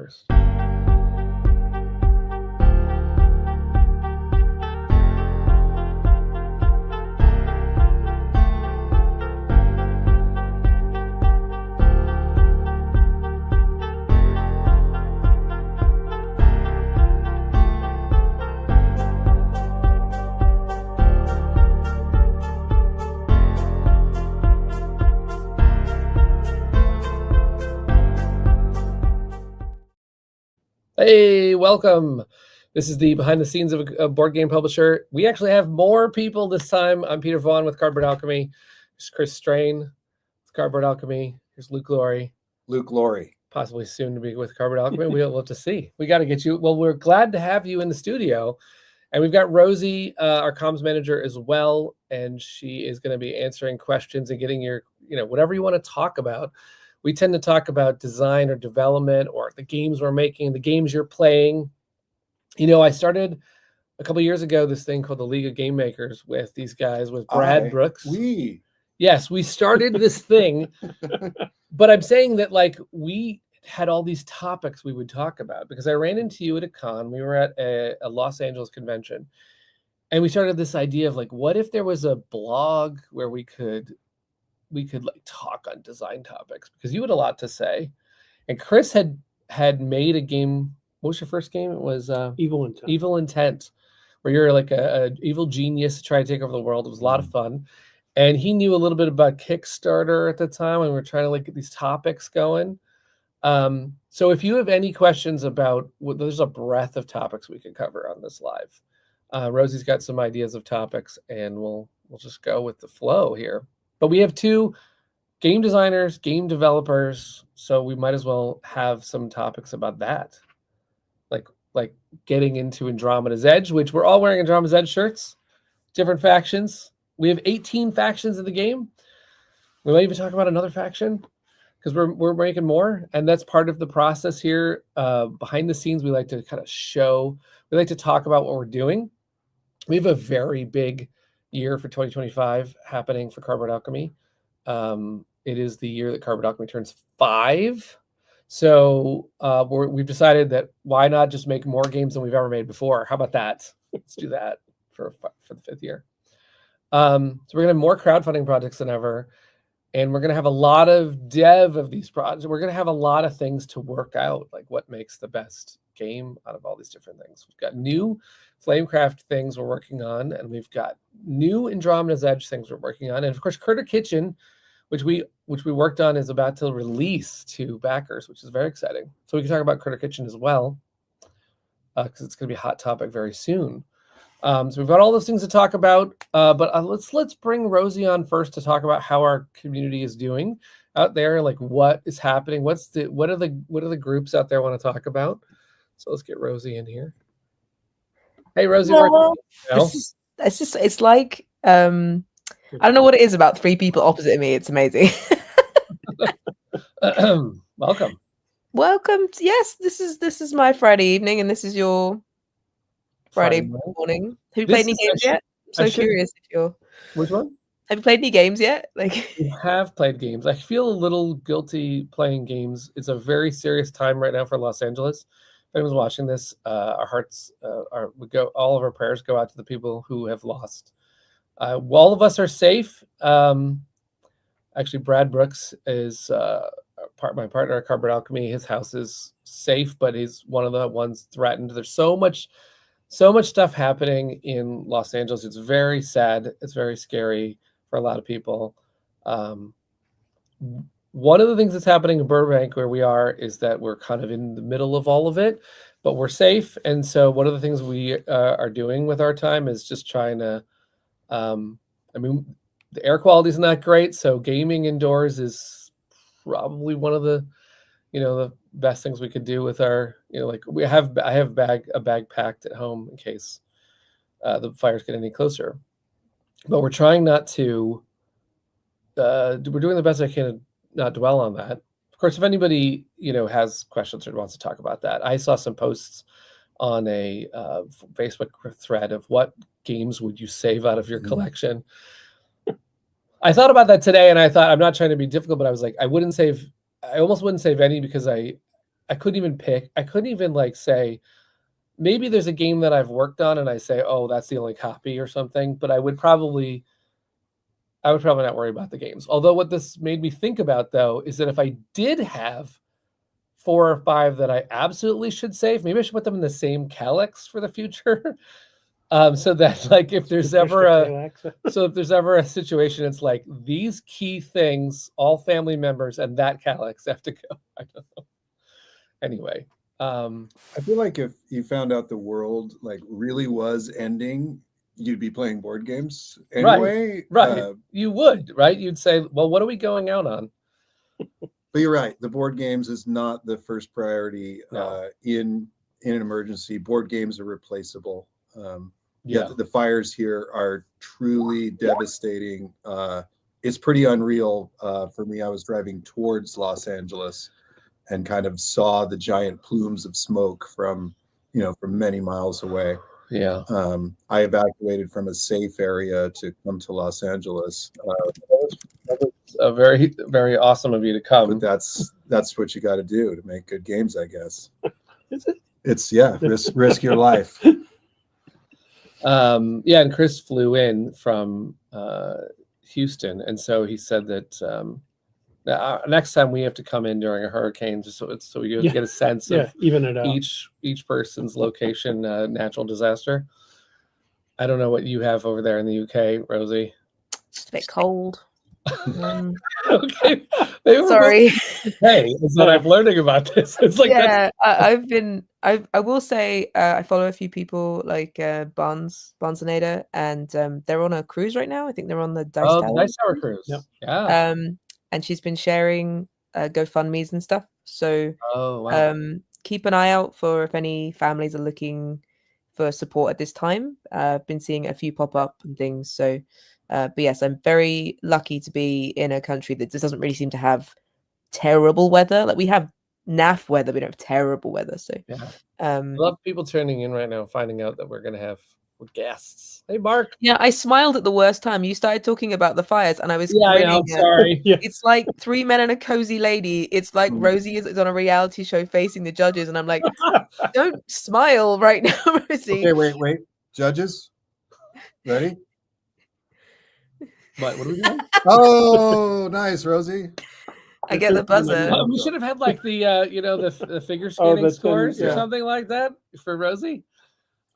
first. Hey, welcome. This is the behind the scenes of a board game publisher. We actually have more people this time. I'm Peter Vaughan with Cardboard Alchemy. There's Chris Strain with Cardboard Alchemy. Here's Luke Laurie. Luke Laurie. Possibly soon to be with Cardboard Alchemy. We'll have to see. We got to get you. Well, we're glad to have you in the studio. And we've got Rosie, our comms manager as well. And she is going to be answering questions and getting your, whatever you want to talk about. We tend to talk about design or development or the games we're making, the games you're playing. I started a couple of years ago this thing called the League of Game Makers with these guys, with Brad Brooks. Yes, we started this thing. But I'm saying that we had all these topics we would talk about because I ran into you at a con. We were at a Los Angeles convention. And we started this idea of what if there was a blog where we could talk on design topics, because you had a lot to say. And Chris had made a game. What was your first game? It was Evil Intent, where you're like a evil genius to try to take over the world. It was a lot of fun. And he knew a little bit about Kickstarter at the time, and we were trying to get these topics going. So if you have any questions about, there's a breadth of topics we could cover on this live. Rosie's got some ideas of topics, and we'll just go with the flow here. But we have two game designers, game developers, so we might as well have some topics about that. Like getting into Andromeda's Edge, which we're all wearing Andromeda's Edge shirts, different factions. We have 18 factions in the game. We might even talk about another faction because we're making more, and that's part of the process here. Behind the scenes, we like to kind of we like to talk about what we're doing. We have a very big year for 2025 happening for Cardboard Alchemy. It is the year that Cardboard Alchemy turns 5. So we've decided that why not just make more games than we've ever made before? How about that? Let's do that for the 5th year. So we're gonna have more crowdfunding projects than ever, and we're gonna have a lot of dev of these projects. We're gonna have a lot of things to work out, like what makes the best game out of all these different things. We've got new Flamecraft things we're working on, and we've got new Andromeda's Edge things we're working on, and of course Critter Kitchen, which we worked on, is about to release to backers, which is very exciting. So we can talk about Critter Kitchen as well, because it's going to be a hot topic very soon. So we've got all those things to talk about, but let's bring Rosie on first to talk about how our community is doing out there, like what is happening, what are the groups out there want to talk about. So let's get Rosie in here. Hey, Rosie. It's like I don't know what it is about 3 people opposite of me. It's amazing. Welcome. Yes, this is my Friday evening, and this is your Friday morning. Have you played any games yet? I'm so curious if you're. Which one? Have you played any games yet? We have played games. I feel a little guilty playing games. It's a very serious time right now for Los Angeles. If anyone's watching this, our hearts all of our prayers go out to the people who have lost. All of us are safe. Actually, Brad Brooks is my partner at Cardboard Alchemy. His house is safe, but he's one of the ones threatened. There's so much stuff happening in Los Angeles. It's very sad. It's very scary for a lot of people. One of the things that's happening in Burbank, where we are, is that we're kind of in the middle of all of it, but we're safe. And so one of the things we are doing with our time is just trying to, the air quality is not great. So gaming indoors is probably one of the, the best things we could do with our, I have a bag packed at home in case the fires get any closer. But we're trying not to, we're doing the best I can to not dwell on that. Of course, if anybody, has questions or wants to talk about that, I saw some posts on a Facebook thread of what games would you save out of your collection. I thought about that today, and I thought, I'm not trying to be difficult, but I was like, I almost wouldn't save any, because I I couldn't even pick. I couldn't even like say, maybe there's a game that I've worked on and I say, oh, that's the only copy or something. But I would probably not worry about the games. Although what this made me think about, though, is that if I did have 4 or 5 that I absolutely should save, maybe I should put them in the same calyx for the future. So that like if there's ever a situation, it's like these key things, all family members and that calyx have to go. I don't know. Anyway, I feel like if you found out the world like really was ending, you'd be playing board games anyway. Right. You would, right? You'd say, well, what are we going out on? But you're right. The board games is not the first priority. No. In an emergency. Board games are replaceable. The fires here are truly devastating. It's pretty unreal for me. I was driving towards Los Angeles and kind of saw the giant plumes of smoke from many miles away. Yeah. I evacuated from a safe area to come to Los Angeles. That was a very, very awesome of you to come. But that's what you got to do to make good games, I guess. Is it? It's risk your life. And Chris flew in from Houston, and so he said that next time we have to come in during a hurricane, just so we get a sense of even it out. each person's location, natural disaster. I don't know what you have over there in the UK, Rosie. It's a bit cold. Okay. Sorry. Hey, it's what I'm learning about this. It's like I will say I follow a few people like Andromeda, and they're on a cruise right now. I think they're on the Dice Tower. Dice Tower cruise. Yep. Yeah. And she's been sharing GoFundMe's and stuff. So keep an eye out for if any families are looking for support at this time. I've been seeing a few pop up and things. So but yes, I'm very lucky to be in a country that just doesn't really seem to have terrible weather. Like we have naff weather, we don't have terrible weather. So I love people tuning in right now, finding out that we're going to have guests. Hey, Mark. Yeah, I smiled at the worst time. You started talking about the fires, and I was I'm sorry. It's like 3 men and a cozy lady. It's like Rosie is on a reality show facing the judges, and I'm like, don't smile right now, Rosie. Okay, wait. Judges, ready? What are we doing? Oh, nice, Rosie. I get the buzzer. We should have had like the the figure skating scores or something like that for Rosie.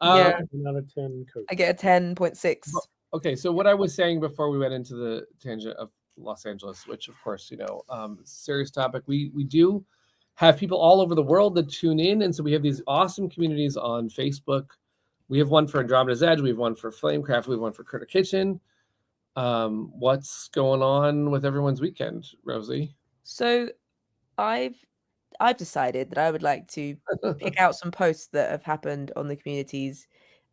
Out of 10. I get a 10.6. Okay, so what I was saying before we went into the tangent of Los Angeles, which of course serious topic. We do have people all over the world that tune in, and so we have these awesome communities on Facebook. We have one for Andromeda's Edge. We have one for Flamecraft. We have one for Critter Kitchen. What's going on with everyone's weekend, Rosie? So I've decided that I would like to pick out some posts that have happened on the communities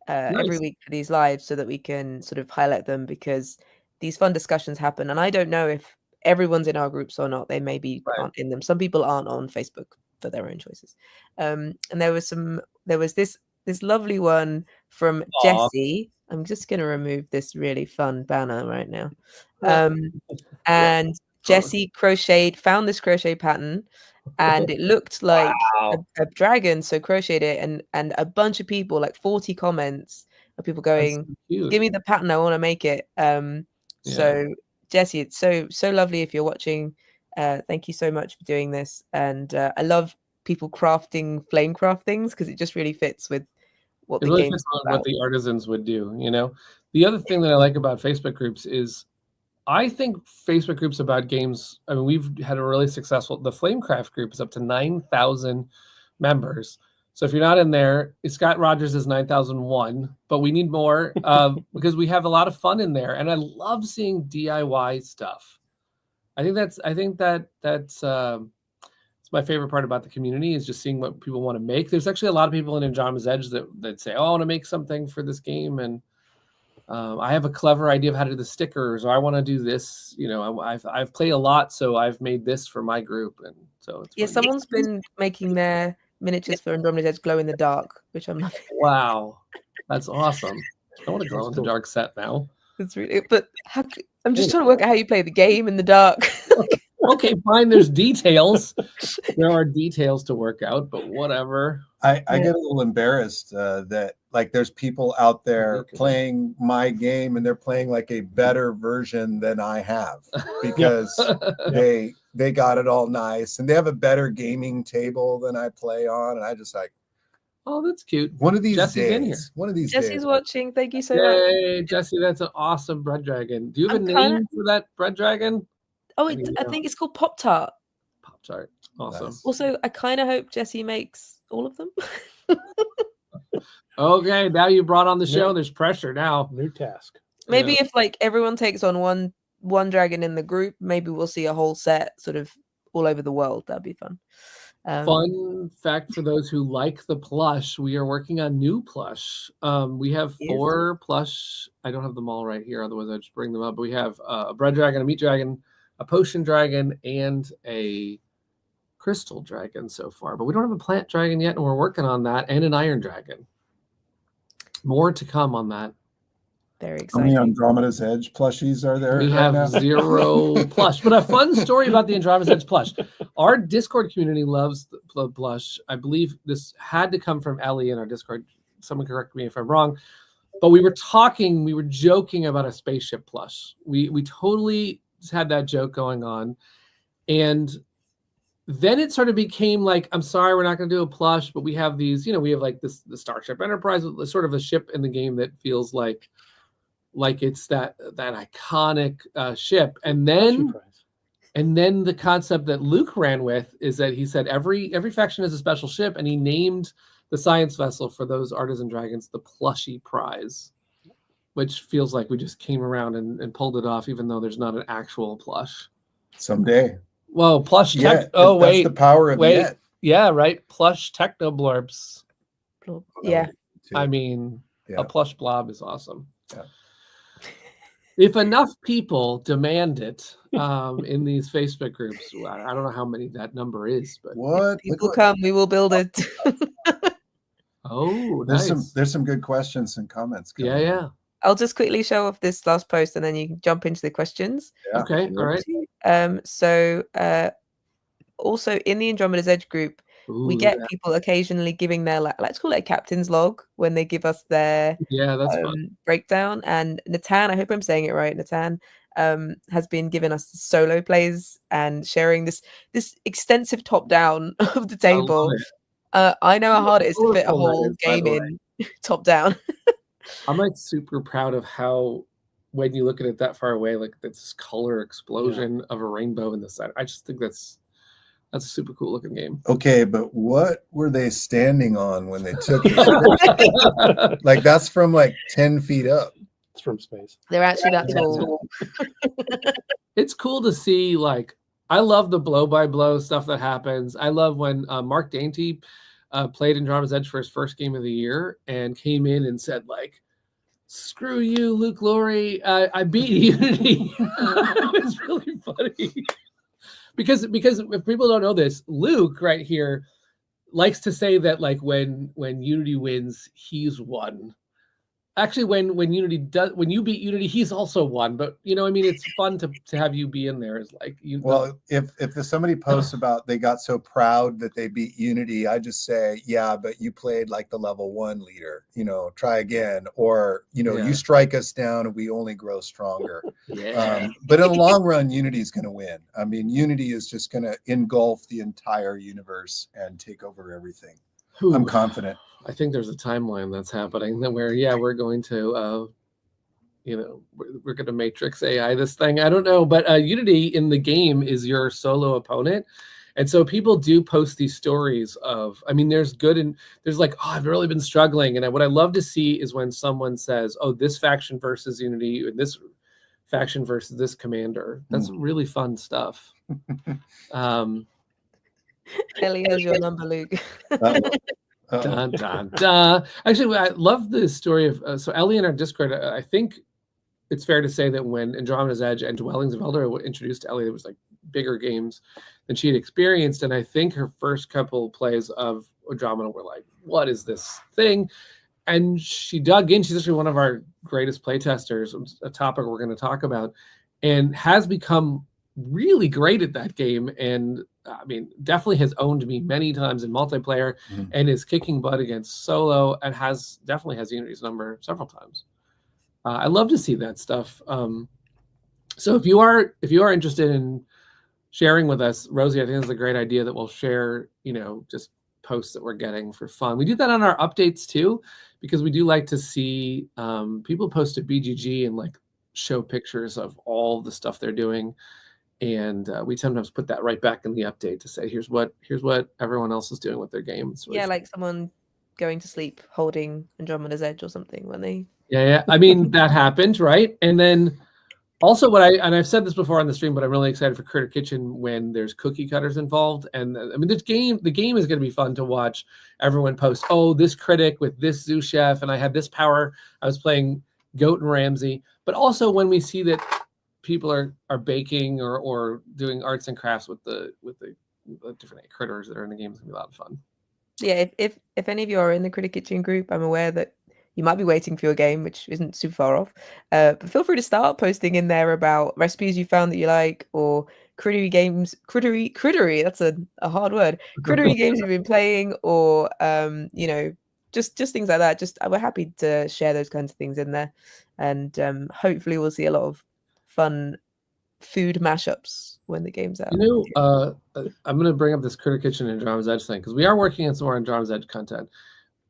every week for these lives so that we can sort of highlight them, because these fun discussions happen. And I don't know if everyone's in our groups or not. They maybe aren't in them. Some people aren't on Facebook for their own choices. And there was this lovely one from Jessie. I'm just going to remove this really fun banner right now. And Jessie found this crochet pattern, and it looked like a dragon, so crocheted it, and a bunch of people, like 40 comments of people going, give me the pattern, I want to make it. So Jessie, it's so lovely if you're watching. Thank you so much for doing this. And I love people crafting flamecraft things, because it just really fits with what the game is about. What the artisans would do. The other thing that I like about Facebook groups is I think Facebook groups about games, I mean, we've had a really successful, the Flamecraft group is up to 9,000 members. So if you're not in there, Scott Rogers is 9,001, but we need more because we have a lot of fun in there. And I love seeing DIY stuff. I think that's it's my favorite part about the community, is just seeing what people want to make. There's actually a lot of people in Andromeda's Edge that say, oh, I want to make something for this game. And I have a clever idea of how to do the stickers, or I want to do this. I've played a lot, so I've made this for my group. And so it's someone's been making their miniatures for Andromeda's Edge glow in the dark, which I'm loving. Wow, that's awesome. I want to glow in the dark set now. It's really, but I'm just trying to work out how you play the game in the dark. Okay, fine. There's details. There are details to work out, but whatever. I get a little embarrassed that like there's people out there playing my game and they're playing like a better version than I have because they got it all nice and they have a better gaming table than I play on, and I just like, oh, that's cute. One of these Jesse's days. in here. One of these Jesse's days. watching. Thank you so Yay, much. Jesse, that's an awesome bread dragon. Do you have a name for that bread dragon? Oh, I think it's called Pop Tart. Pop Tart. Awesome. Nice. Also, I kind of hope Jesse makes all of them. Okay, now you brought on the show. There's pressure now. New task. Maybe if like everyone takes on one dragon in the group, maybe we'll see a whole set sort of all over the world. That'd be fun. Fun fact for those who like the plush, we are working on new plush. We have 4 plush. I don't have them all right here, otherwise I'd just bring them up. But we have a bread dragon, a meat dragon, a potion dragon, and a crystal dragon so far. But we don't have a plant dragon yet, and we're working on that, and an iron dragon. More to come on that. Very How exciting. many Andromeda's Edge plushies are there? We have 0 plush. But a fun story about the Andromeda's Edge plush. Our Discord community loves the plush. I believe this had to come from Ellie in our Discord. Someone correct me if I'm wrong. But we were joking about a spaceship plush. We totally had that joke going on. And then it sort of became like, I'm sorry, we're not going to do a plush, but we have these, we have like the Starship Enterprise, sort of a ship in the game that feels like it's that iconic ship. And then the concept that Luke ran with is that he said every faction has a special ship, and he named the science vessel for those artisan dragons the Plushie prize, which feels like we just came around and pulled it off, even though there's not an actual plush. Someday. Well, plush tech. That's the power of it. Yeah, right. Plush techno blurbs. Yeah. I mean, a plush blob is awesome. Yeah. If enough people demand it in these Facebook groups, I don't know how many that number is, but what people come, we will build it. Oh, there's some good questions and comments. Yeah. I'll just quickly show off this last post, and then you can jump into the questions. Yeah. Okay, all right. So also in the Andromeda's Edge group, we get people occasionally giving their let's call it a captain's log when they give us their that's fun. breakdown. And Natan, I hope I'm saying it right, Natan, has been giving us solo plays and sharing this extensive top down of the table. I know how hard it is to fit a whole game in top down. I'm like super proud of how, when you look at it that far away, like this color explosion of a rainbow in the side. I just think that's a super cool looking game. Okay, but what were they standing on when they took it? Like that's from like 10 feet up. It's from space. They're actually that tall. It's cool to see. Like, I love the blow by blow stuff that happens. I love when Mark Dainty played Andromeda's Edge for his first game of the year and came in and said like, "Screw you, Luke Laurie. I beat Unity." It was really funny. Because if people don't know this, Luke right here likes to say that like when Unity wins, he's won. Actually, when you beat Unity, he's also won. But I mean, it's fun to have you be in there. Is like you. Well, if somebody posts about they got so proud that they beat Unity, I just say, yeah, but you played like the level 1 leader. Try again, or you strike us down and we only grow stronger. But in the long run, Unity is going to win. I mean, Unity is just going to engulf the entire universe and take over everything. I'm confident. I think there's a timeline that's happening where we're going to we're going to Matrix AI this thing. I don't know, but Unity in the game is your solo opponent, and so people do post these stories of. I mean, there's good and there's like, oh, I've really been struggling, and what I love to see is when someone says, oh, this faction versus Unity, and this faction versus this commander. That's really fun stuff. Ellie has your number, Luke. Dun, dun, dun. Actually, I love the story of so Ellie in our Discord. I think it's fair to say that when Andromeda's Edge and Dwellings of Elder were introduced to Ellie, there was like bigger games than she had experienced, and I think her first couple plays of Andromeda were like, "What is this thing?" And she dug in. She's actually one of our greatest playtesters, a topic we're going to talk about, and has become really great at that game, and I mean, definitely has owned me many times in multiplayer, and is kicking butt against solo, and definitely has Unity's number several times. I love to see that stuff. So if you are interested in sharing with us, Rosie, I think it's a great idea that we'll share, just posts that we're getting for fun. We do that on our updates too, because we do like to see people post at BGG and like show pictures of all the stuff they're doing. And we sometimes put that right back in the update to say, here's what everyone else is doing with their game. Really like someone going to sleep holding Andromeda's Edge or something when they. Yeah. I mean, that happened, right? And then also I've said this before on the stream, but I'm really excited for Critter Kitchen when there's cookie cutters involved. And I mean, the game is going to be fun to watch everyone post, oh, this critic with this sous chef, and I had this power. I was playing Goat and Ramsey. But also when we see that people are baking or doing arts and crafts with the different critters that are in the game, it's gonna be a lot of fun. Yeah, if any of you are in the Critter Kitchen group, I'm aware that you might be waiting for your game, which isn't super far off. But feel free to start posting in there about recipes you found that you like, or crittery games, crittery. That's a hard word. Crittery games you've been playing, or just things like that. We're happy to share those kinds of things in there, and hopefully we'll see a lot of fun food mashups when the game's out. I'm going to bring up this Critter Kitchen and Andromeda's Edge thing because we are working on some more Andromeda's Edge content.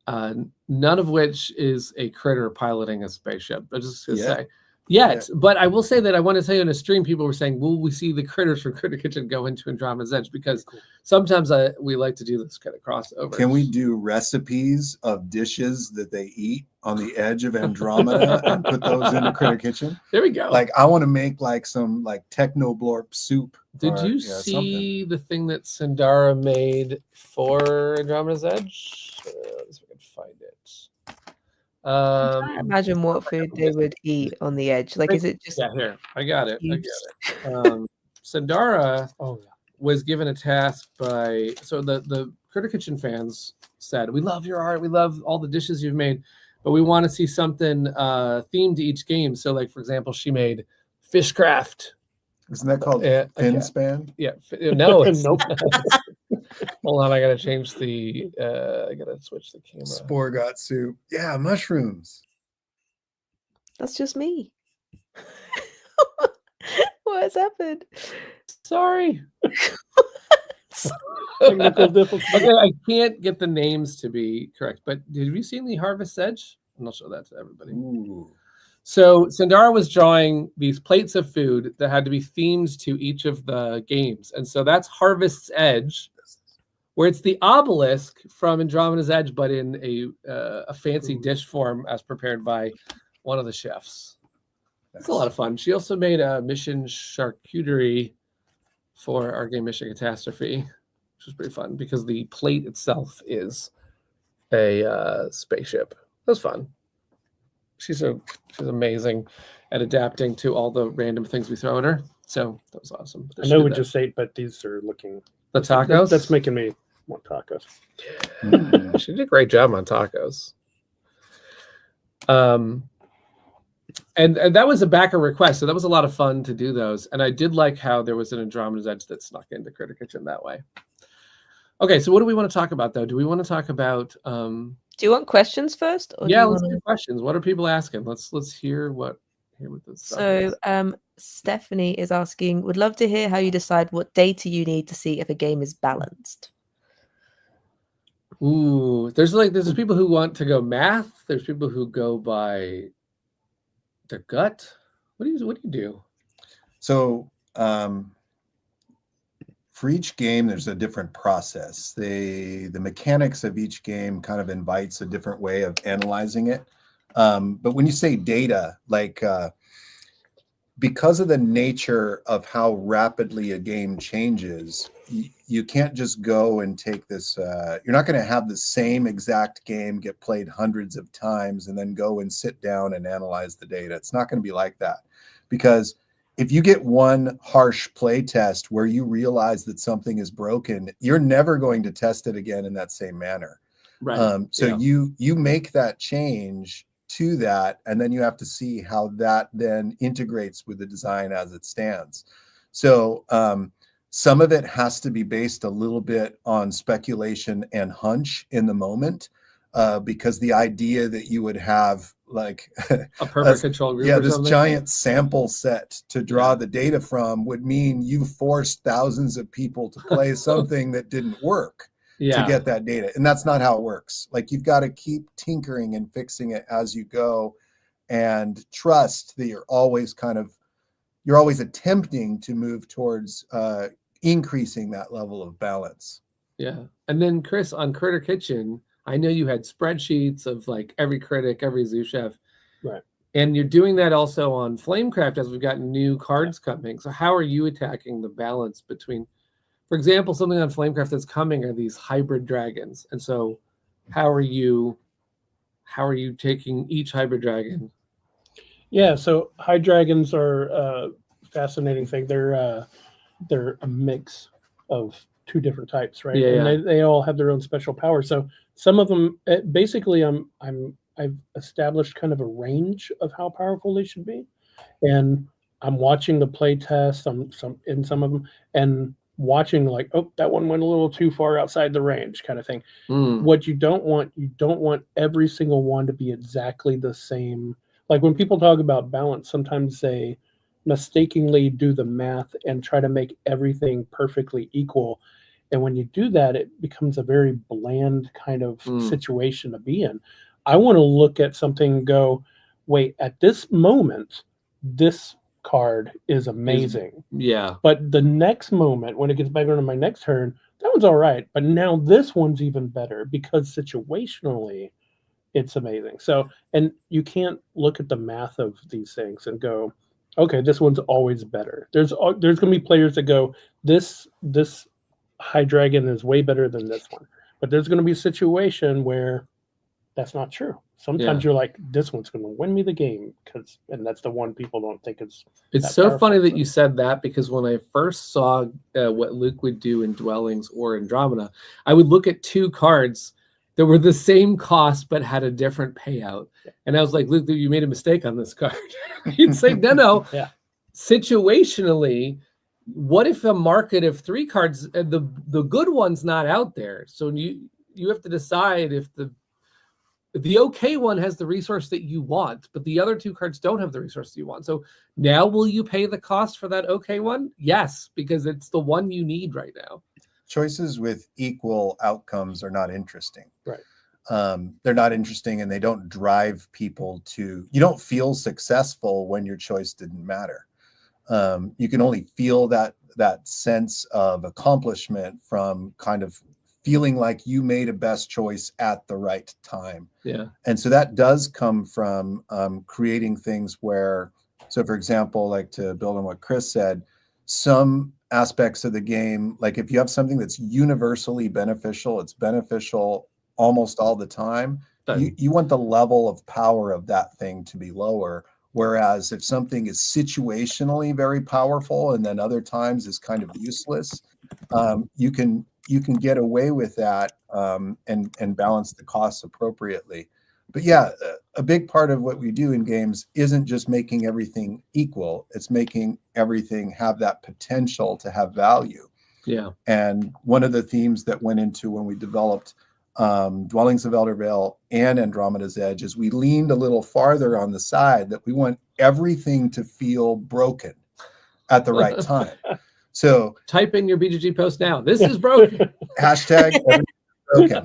None of which is a critter piloting a spaceship. I just going to say yet, but I will say that I want to tell you in a stream, people were saying, will we see the critters from Critter Kitchen go into Andromeda's Edge? Because sometimes we like to do this kind of crossover. Can we do recipes of dishes that they eat on the edge of Andromeda and put those into Critter Kitchen? There we go. Like I want to make like some like technoblorp soup. Did you see the thing that Sindara made for Andromeda's Edge? Let's see if I can find it. I can't imagine what food they would eat on the edge. Like, is it just? Yeah, here I got it. Sindara was given a task by the Critter Kitchen fans said, "We love your art. We love all the dishes you've made, but we want to see something themed to each game." So, like for example, she made Fishcraft. Isn't that called fin span? Yeah, no, it's nope. Hold on, I gotta change the. I gotta switch the camera. Sporgot soup. Yeah, mushrooms. That's just me. What has happened? Sorry. Technical difficulty. Okay, I can't get the names to be correct, but have you seen the Harvest Edge? And I'll show that to everybody. Ooh. So Sindara was drawing these plates of food that had to be themed to each of the games. And so that's Harvest's Edge, where it's the obelisk from Andromeda's Edge, but in a fancy dish form as prepared by one of the chefs. That's a lot of fun. She also made a mission charcuterie for our game Mission Catastrophe, which was pretty fun because the plate itself is a spaceship. That was fun. She's amazing at adapting to all the random things we throw at her. So that was awesome. I know we just ate, but these are looking. The tacos? That's making me want tacos. She did a great job on tacos. And that was a backer request, so that was a lot of fun to do those. And I did like how there was an Andromeda's Edge that snuck into Critter Kitchen that way. Okay, so what do we want to talk about though? Do we want to talk about? Do you want questions first? Or let's do questions. What are people asking? Let's hear what this stuff is. So Stephanie is asking, would love to hear how you decide what data you need to see if a game is balanced. Ooh, there's people who want to go math. There's people who go by their gut. What do you do? So for each game, there's a different process. The mechanics of each game kind of invites a different way of analyzing it. But when you say data, like because of the nature of how rapidly a game changes, you can't just go and take this. You're not going to have the same exact game get played hundreds of times and then go and sit down and analyze the data. It's not going to be like that, because if you get one harsh play test where you realize that something is broken, you're never going to test it again in that same manner. Right. You make that change to that, and then you have to see how that then integrates with the design as it stands. So some of it has to be based a little bit on speculation and hunch in the moment, because the idea that you would have like a perfect control group. Yeah, this giant sample set to draw the data from would mean you forced thousands of people to play something that didn't work to get that data. And that's not how it works. Like, you've got to keep tinkering and fixing it as you go, and trust that you're always attempting to move towards increasing that level of balance. Yeah. And then Chris, on Critter Kitchen, I know you had spreadsheets of like every critic, every zoo chef. Right. And you're doing that also on Flamecraft as we've got new cards coming. So how are you attacking the balance between, for example, something on Flamecraft that's coming are these hybrid dragons. And so how are you taking each hybrid dragon? Yeah, so high dragons are a fascinating thing. They're a mix of two different types, right? And they all have their own special power. So some of them, basically, I've established kind of a range of how powerful they should be, and I'm watching the play test on some of them, and watching like, oh, that one went a little too far outside the range, kind of thing. What you don't want every single one to be exactly the same. Like, when people talk about balance, sometimes they mistakenly do the math and try to make everything perfectly equal. And when you do that, it becomes a very bland kind of situation to be in. I want to look at something and go, wait, at this moment, this card is amazing. But the next moment, when it gets back on my next turn, that one's all right. But now this one's even better because situationally, it's amazing. So, and you can't look at the math of these things and go, okay, this one's always better. There's going to be players that go, this high dragon is way better than this one. But there's going to be a situation where that's not true. Sometimes you're like, this one's going to win me the game, and that's the one people don't think is. It's so funny that you said that, because when I first saw what Luke would do in Dwellings or Andromeda, I would look at two cards that were the same cost but had a different payout. And I was like, Luke, you made a mistake on this card. He'd say, no. Situationally, what if a market of 3 cards, the good one's not out there? So you have to decide if the okay one has the resource that you want, but the other 2 cards don't have the resource you want. So now will you pay the cost for that okay one? Yes, because it's the one you need right now. Choices with equal outcomes are not interesting. Right. They're not interesting, and they don't drive people to. You don't feel successful when your choice didn't matter. You can only feel that sense of accomplishment from kind of feeling like you made a best choice at the right time. Yeah. And so that does come from creating things where, so for example, like to build on what Chris said, some aspects of the game, like if you have something that's universally beneficial, it's beneficial almost all the time, you want the level of power of that thing to be lower. Whereas if something is situationally very powerful and then other times is kind of useless, you can get away with that and balance the costs appropriately. But yeah, a big part of what we do in games isn't just making everything equal. It's making everything have that potential to have value. Yeah. And one of the themes that went into when we developed Dwellings of Elder Vale and Andromeda's Edge is we leaned a little farther on the side that we want everything to feel broken at the right time. So type in your BGG post now. This is broken. Hashtag broken.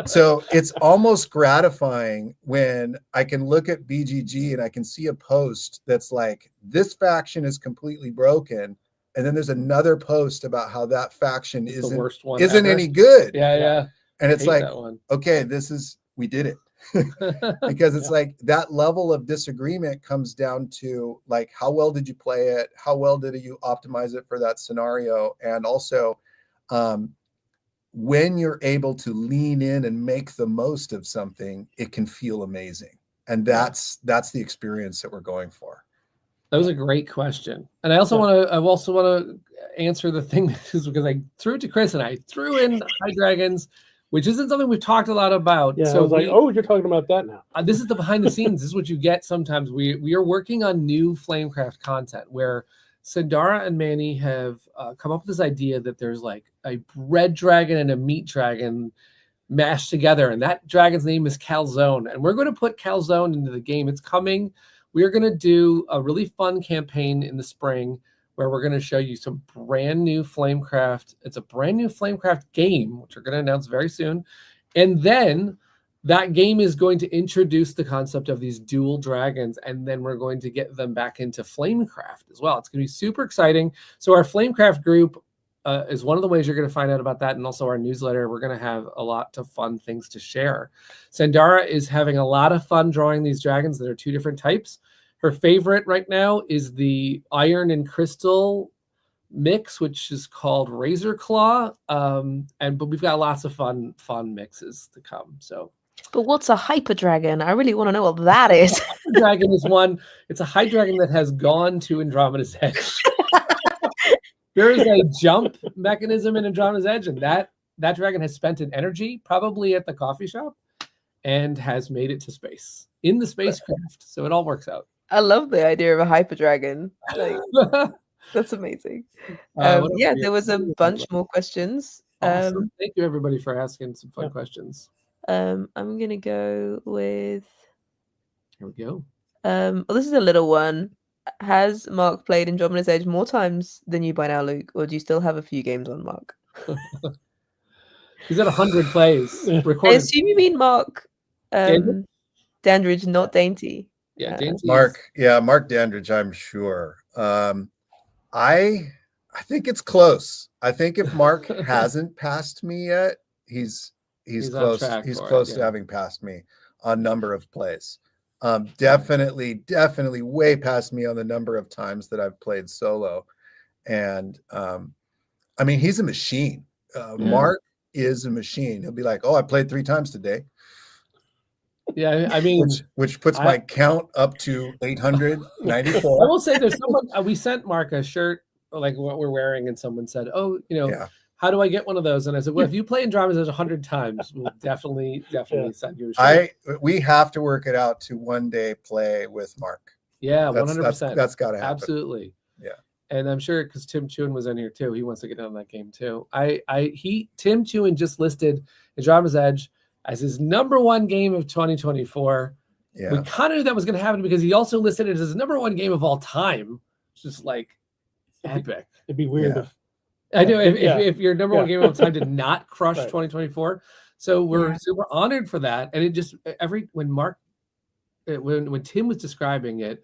So it's almost gratifying when I can look at BGG and I can see a post that's like, this faction is completely broken. And then there's another post about how that faction isn't the worst one isn't ever. any good. Yeah. And it's like, okay, we did it. Because it's like that level of disagreement comes down to like, how well did you play it? How well did you optimize it for that scenario? And also, when you're able to lean in and make the most of something, it can feel amazing. And that's the experience that we're going for. That was a great question. And I also want to answer the thing because I threw it to Chris and I threw in High Dragons, which isn't something we've talked a lot about. Yeah, so I was like, oh, you're talking about that now. This is the behind the scenes. This is what you get sometimes. We are working on new Flamecraft content where Sandara and Manny have come up with this idea that there's like a red dragon and a meat dragon mashed together, and that dragon's name is Calzone, and we're going to put Calzone into the game. It's coming. We're going to do a really fun campaign in the spring where we're going to show you some brand new Flamecraft. It's a brand new Flamecraft game, which we're going to announce very soon. And then that game is going to introduce the concept of these dual dragons, and then we're going to get them back into Flamecraft as well. It's going to be super exciting. So our Flamecraft group is one of the ways you're going to find out about that, and also our newsletter. We're going to have a lot of fun things to share. Sandara is having a lot of fun drawing these dragons. There are 2 different types. Her favorite right now is the iron and crystal mix, which is called Razor Claw. But we've got lots of fun mixes to come. So, but what's a hyper dragon? I really want to know what that is. Dragon is one. It's a high dragon that has gone to Andromeda's Edge. There is a jump mechanism in Andromeda's Edge, and that dragon has spent an energy, probably at the coffee shop, and has made it to space in the spacecraft. So it all works out. I love the idea of a hyper dragon. Like, that's amazing. There was a bunch more questions. Awesome. Thank you, everybody, for asking some fun questions. I'm gonna go with. Here we go. Well, this is a little one. Has Mark played Andromeda's Edge more times than you by now, Luke, or do you still have a few games on Mark? He's at 100 plays recorded. I assume you mean Mark Dandridge, not Dainty. Yeah, Dainty. Mark Dandridge, I'm sure. I think it's close. I think if Mark hasn't passed me yet, he's close. He's close to having passed me on number of plays. Definitely way past me on the number of times that I've played solo. And I mean, he's a machine. Mark is a machine. He'll be like, "Oh, I played 3 times today." Yeah, I mean, which puts my count up to 894. I will say there's someone, we sent Mark a shirt like what we're wearing, and someone said, "Oh, how do I get one of those?" And I said, "Well, if you play Andromeda 100 times, we'll definitely send you a shirt." We have to work it out to one day play with Mark. Yeah, 100%. That's got to happen. Absolutely. Yeah. And I'm sure because Tim Chewin was in here too, he wants to get on that game too. Tim Chewin just listed Andromeda's Edge as his #1 game of 2024. Yeah. We kind of knew that was going to happen because he also listed it as his #1 game of all time. It's just like epic. It'd be weird if I know if your #1 game of all time did not crush 2024. So we're super honored for that. And it just when Tim was describing it,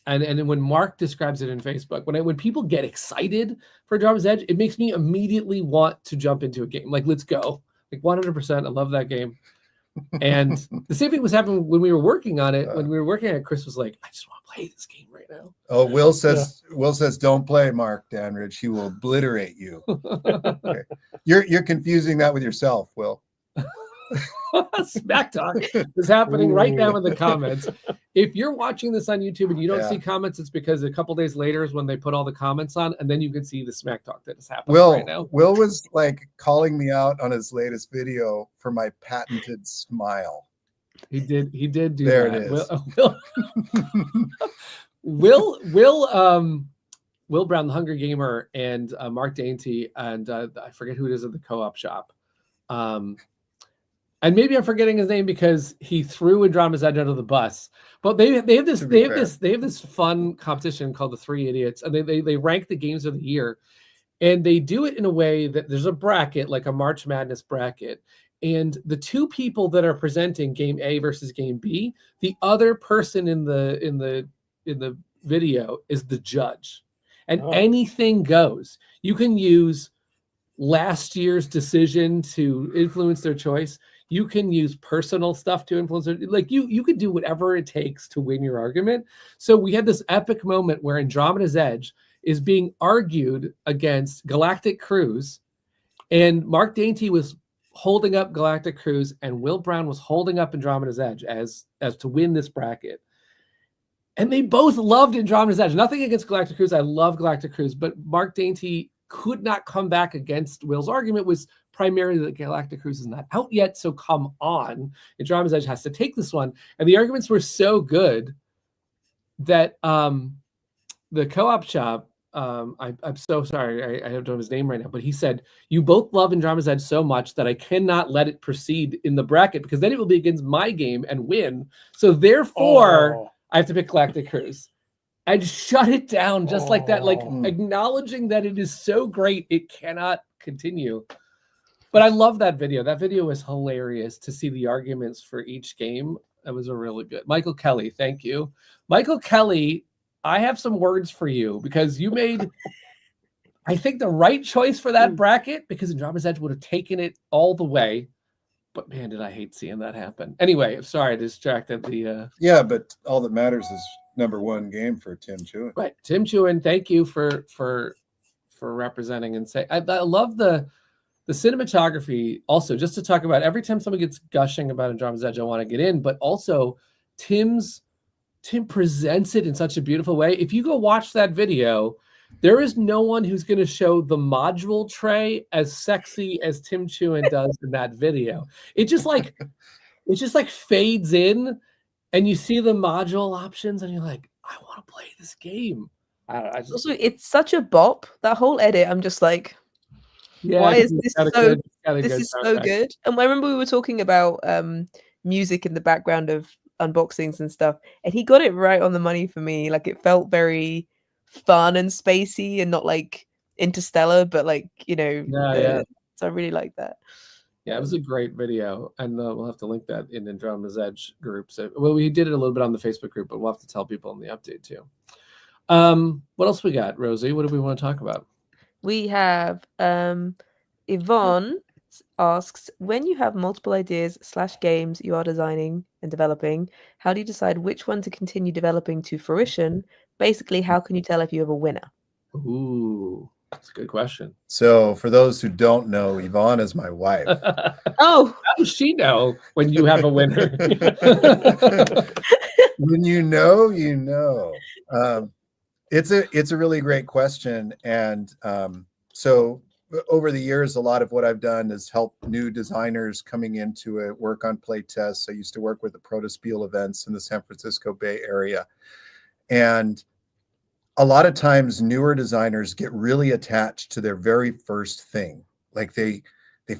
and when Mark describes it in Facebook, when people get excited for Andromeda's Edge, it makes me immediately want to jump into a game. Like, let's go. Like 100%. I love that game. And the same thing was happening when we were working on it. When we were working on it, Chris was like, "I just want to play this game right now." Oh, Will says, "Don't play Mark Dandridge. He will obliterate you." Okay. You're confusing that with yourself, Will. Smack talk is happening right now in the comments. If you're watching this on YouTube and you don't see comments, it's because a couple days later is when they put all the comments on, and then you can see the smack talk that is happening right now. Will was like calling me out on his latest video for my patented smile. He did do there that. It is. Will Brown, the Hunger Gamer, and Mark Dainty, and I forget who it is at the co-op shop. And maybe I'm forgetting his name because he threw Andromeda's Edge under the bus. But they have this fun competition called the Three Idiots, and they rank the games of the year, and they do it in a way that there's a bracket, like a March Madness bracket, and the 2 people that are presenting game A versus game B, the other person in the video is the judge, and anything goes. You can use last year's decision to influence their choice. You can use personal stuff to influence it. Like you could do whatever it takes to win your argument. So we had this epic moment where Andromeda's Edge is being argued against Galactic Cruise, and Mark Dainty was holding up Galactic Cruise, and Will Brown was holding up Andromeda's Edge as to win this bracket. And they both loved Andromeda's Edge. Nothing against Galactic Cruise. I love Galactic Cruise, but Mark Dainty could not come back against Will's argument was primarily that Galactic Cruise is not out yet, so come on. Andromeda's Edge has to take this one. And the arguments were so good that the co-op shop I'm so sorry, I don't know his name right now, but he said, you both love Andromeda's Edge so much that I cannot let it proceed in the bracket because then it will be against my game and win. So therefore, I have to pick Galactic Cruise. And shut it down just like that, like acknowledging that it is so great, it cannot continue. But I love that video. That video was hilarious to see the arguments for each game. That was a really good. Michael Kelly, thank you. Michael Kelly, I have some words for you because you made, I think, the right choice for that bracket because Andromeda's Edge would have taken it all the way. But man, did I hate seeing that happen. Anyway, I'm sorry I distracted the... Yeah, but all that matters is #1 game for Tim Chewin. Right. Tim Chewin, thank you for representing and say I love the cinematography also, just to talk about every time someone gets gushing about Andromeda's Edge, I want to get in, but also Tim presents it in such a beautiful way. If you go watch that video, there is no one who's going to show the module tray as sexy as Tim Chewin does in that video. It just like fades in and you see the module options and you're like, I want to play this game. Also, it's such a bop. That whole edit, I'm just like, why is this so good? And I remember we were talking about music in the background of unboxings and stuff, and he got it right on the money for me. Like, it felt very fun and spacey and not like Interstellar, but like, so I really like that. Yeah, it was a great video, and we'll have to link that in Andromeda's Edge group. So, well, we did it a little bit on the Facebook group, but we'll have to tell people in the update too. What else we got, Rosie? What do we want to talk about? We have Yvonne asks, when you have multiple ideas / games you are designing and developing, how do you decide which one to continue developing to fruition? Basically, how can you tell if you have a winner? Ooh, that's a good question. So for those who don't know, Yvonne is my wife. Oh, how does she know when you have a winner? When you know, you know. It's a really great question. And so over the years, a lot of what I've done is help new designers coming into it, work on play tests. I used to work with the Protospiel events in the San Francisco Bay Area. And a lot of times newer designers get really attached to their very first thing. Like they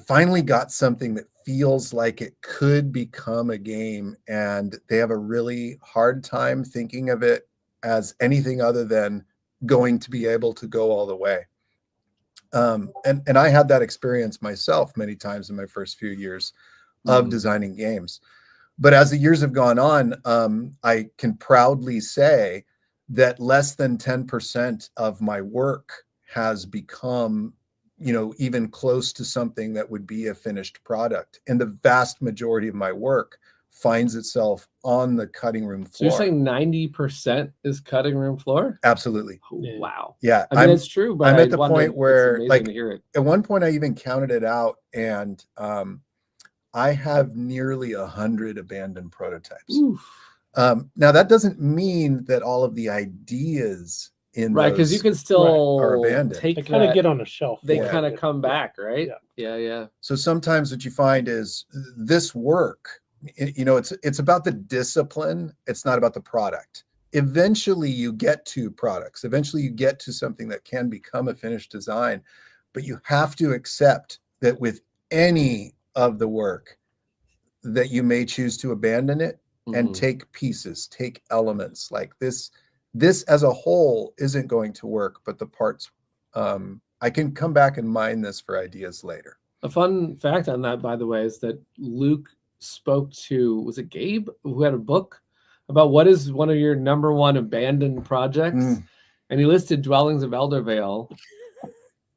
finally got something that feels like it could become a game, and they have a really hard time thinking of it as anything other than going to be able to go all the way. And I had that experience myself many times in my first few years of designing games. But as the years have gone on, I can proudly say that less than 10% of my work has become, even close to something that would be a finished product. And the vast majority of my work finds itself on the cutting room floor. So you're saying 90% is cutting room floor? Absolutely. Wow. Yeah. I mean, it's true, but I'm at the point where, like, to hear it. At one point I even counted it out, and I have nearly 100 abandoned prototypes. Now that doesn't mean that all of the ideas in because you can still are abandoned. They kind of get on a shelf. They kind of come back, right? Yeah. So sometimes what you find is this work, it's about the discipline. It's not about the product. Eventually you get to products. Eventually you get to something that can become a finished design, but you have to accept that with any of the work that you may choose to abandon it and take pieces, take elements like this. This as a whole isn't going to work, but the parts, I can come back and mine this for ideas later. A fun fact on that, by the way, is that Luke spoke to, was it Gabe, who had a book about what is one of your #1 abandoned projects? And he listed Dwellings of Eldervale.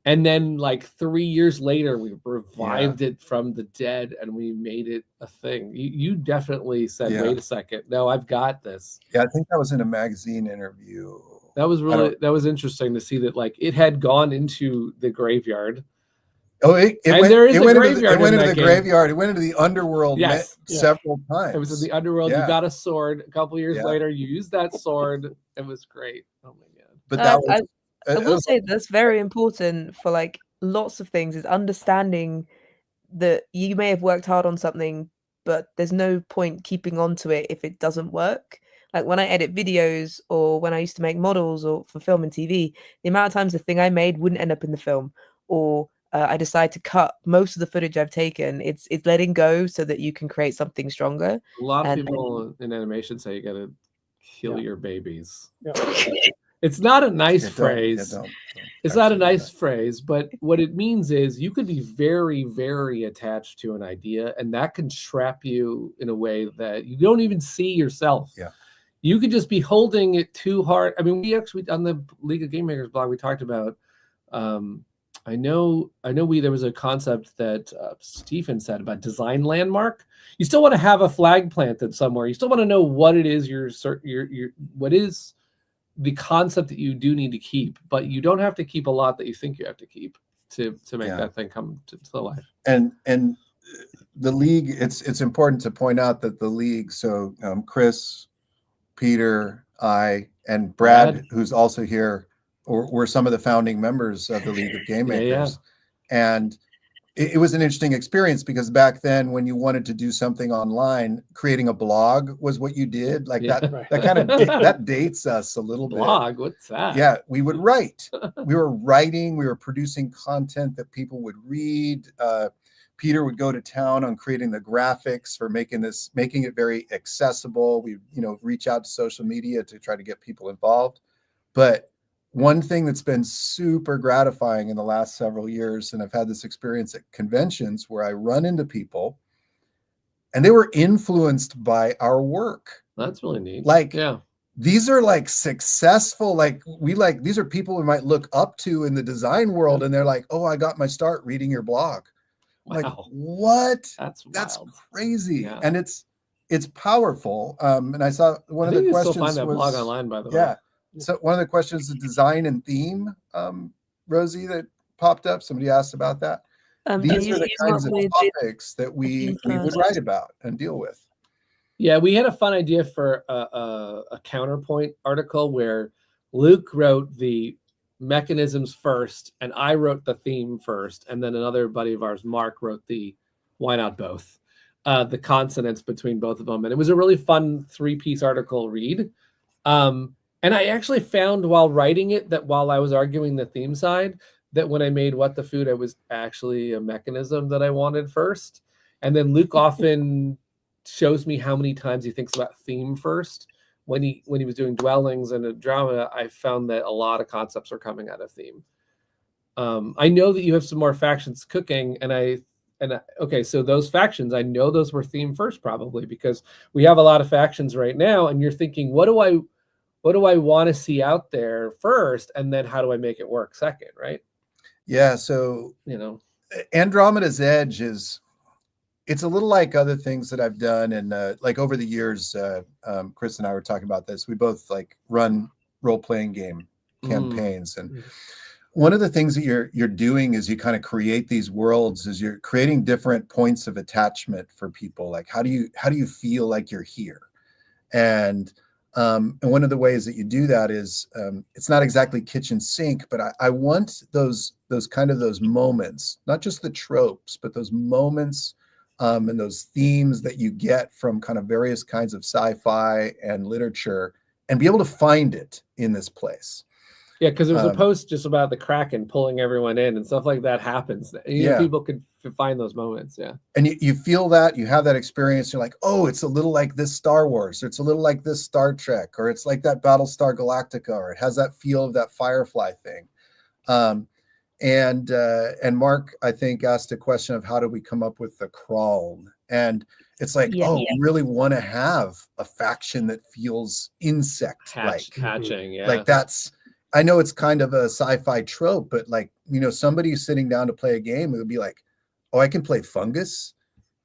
And then like 3 years later, we revived it from the dead and we made it a thing. You definitely said, wait a second. No, I've got this. Yeah, I think that was in a magazine interview. That was interesting to see that like it had gone into the graveyard. Oh, it went into the graveyard. It went into the underworld several times. It was in the underworld. You got a sword. A couple years later, you used that sword. It was great. Oh my god! But that was. I will say that's very important for like lots of things, is understanding that you may have worked hard on something, but there's no point keeping on to it if it doesn't work. Like when I edit videos or when I used to make models or for film and TV, the amount of times the thing I made wouldn't end up in the film, or I decide to cut most of the footage I've taken. It's letting go so that you can create something stronger. A lot of people in animation say you got to kill your babies. Yeah. It's not a nice phrase. Don't it's not a nice phrase, but what it means is you could be very, very attached to an idea, and that can trap you in a way that you don't even see yourself. Yeah. You could just be holding it too hard. I mean, we actually on the League of Game Makers blog we talked about. I know. There was a concept that Stephen said about design landmark. You still want to have a flag planted somewhere. You still want to know what it is what is the concept that you do need to keep, but you don't have to keep a lot that you think you have to keep to make that thing come to life. And the League, it's important to point out that the League, so Chris, Peter, I, and Brad, who's also here, were some of the founding members of the League of Game Makers. And it was an interesting experience because back then when you wanted to do something online, creating a blog was what you did. Like that kind of that dates us a little bit. Blog, what's that? Yeah, we would write. We were writing, we were producing content that people would read. Peter would go to town on creating the graphics for making it very accessible. We, reach out to social media to try to get people involved. But one thing that's been super gratifying in the last several years, and I've had this experience at conventions where I run into people and they were influenced by our work. That's really neat. These are like successful, these are people we might look up to in the design world. And they're like, oh, I got my start reading your blog. Wow. Like, what? That's crazy. Yeah. And it's powerful. And I saw one of the questions still find that blog online, by the way. Yeah. So one of the questions is design and theme, Rosie, that popped up. Somebody asked about that. These are the kinds of topics that we would write about and deal with. Yeah, we had a fun idea for a counterpoint article where Luke wrote the mechanisms first, and I wrote the theme first, and then another buddy of ours, Mark, wrote the why not both, the consonants between both of them, and it was a really fun 3-piece article read. And I actually found while writing it that while I was arguing the theme side, that when I made What the Food, it was actually a mechanism that I wanted first. And then Luke often shows me how many times he thinks about theme first. When he was doing Dwellings and Andromeda, I found that a lot of concepts are coming out of theme. I know that you have some more factions cooking, okay, so those factions, I know those were theme first probably because we have a lot of factions right now, and you're thinking, what do I want to see out there first, and then how do I make it work second, right? Yeah, so Andromeda's Edge it's a little like other things that I've done, and like over the years, Chris and I were talking about this. We both run role-playing game campaigns, and one of the things that you're doing is you kind of create these worlds, is you're creating different points of attachment for people. Like how do you feel like you're here? And one of the ways that you do that is it's not exactly kitchen sink, but I want those moments, not just the tropes, but those moments and those themes that you get from kind of various kinds of sci-fi and literature, and be able to find it in this place. Yeah, because there was a post just about the Kraken pulling everyone in and stuff like that happens. People could find those moments. Yeah. And you feel that, you have that experience. You're like, oh, it's a little like this Star Wars, or it's a little like this Star Trek, or it's like that Battlestar Galactica, or it has that feel of that Firefly thing. And Mark, I think, asked a question of how do we come up with the crawl? And it's like, we really want to have a faction that feels insect-like. Hatching, yeah. Like I know it's kind of a sci-fi trope, but somebody sitting down to play a game, it would be like, oh, I can play fungus.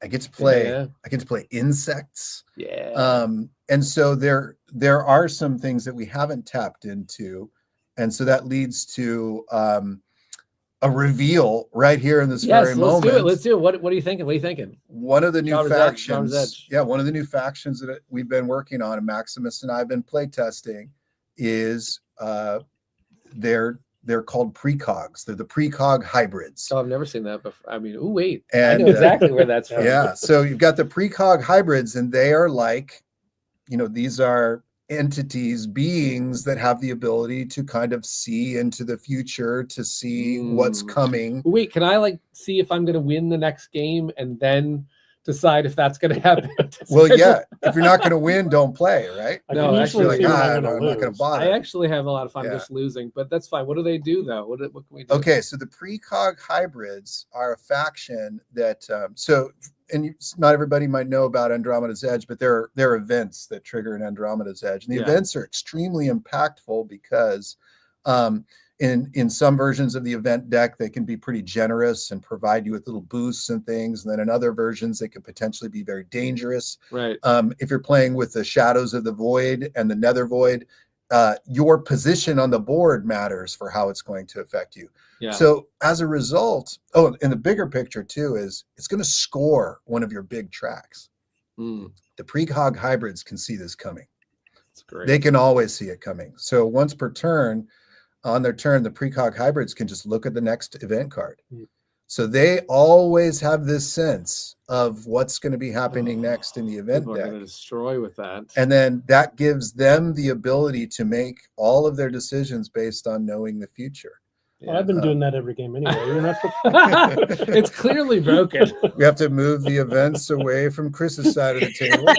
I get to play insects. Yeah. And so there are some things that we haven't tapped into. And so that leads to a reveal right here in this very moment. Let's do it. What are you thinking? What are you thinking? One of the new factions. One of the new factions that we've been working on, and Maximus and I have been playtesting, is they're called precogs. They're the precog hybrids. Oh, I've never seen that before. I mean, I know exactly where that's from. Yeah. So you've got the precog hybrids, and they are like, these are entities, beings that have the ability to kind of see into the future, to see what's coming. Wait, can I like see if I'm going to win the next game and then decide if that's going to happen? Well, yeah. If you're not going to win, don't play, right? No, Actually, like, I'm I'm not going to bother. I actually have a lot of fun just losing, but that's fine. What do they do though? What can we do? Okay, so the precog hybrids are a faction that not everybody might know about Andromeda's Edge, but there are events that trigger an Andromeda's Edge, and the events are extremely impactful because in some versions of the event deck, they can be pretty generous and provide you with little boosts and things, and then in other versions, they could potentially be very dangerous. Right. If you're playing with the Shadows of the Void and the Nether Void, your position on the board matters for how it's going to affect you. Yeah. So as a result, and the bigger picture too is it's going to score one of your big tracks. The precog hybrids can see this coming. That's great. They can always see it coming. So once per turn, on their turn, the precog hybrids can just look at the next event card. So they always have this sense of what's going to be happening next in the event deck. People are going to destroy with that. And then that gives them the ability to make all of their decisions based on knowing the future. Well, I've been doing that every game anyway. It's clearly broken. We have to move the events away from Chris's side of the table.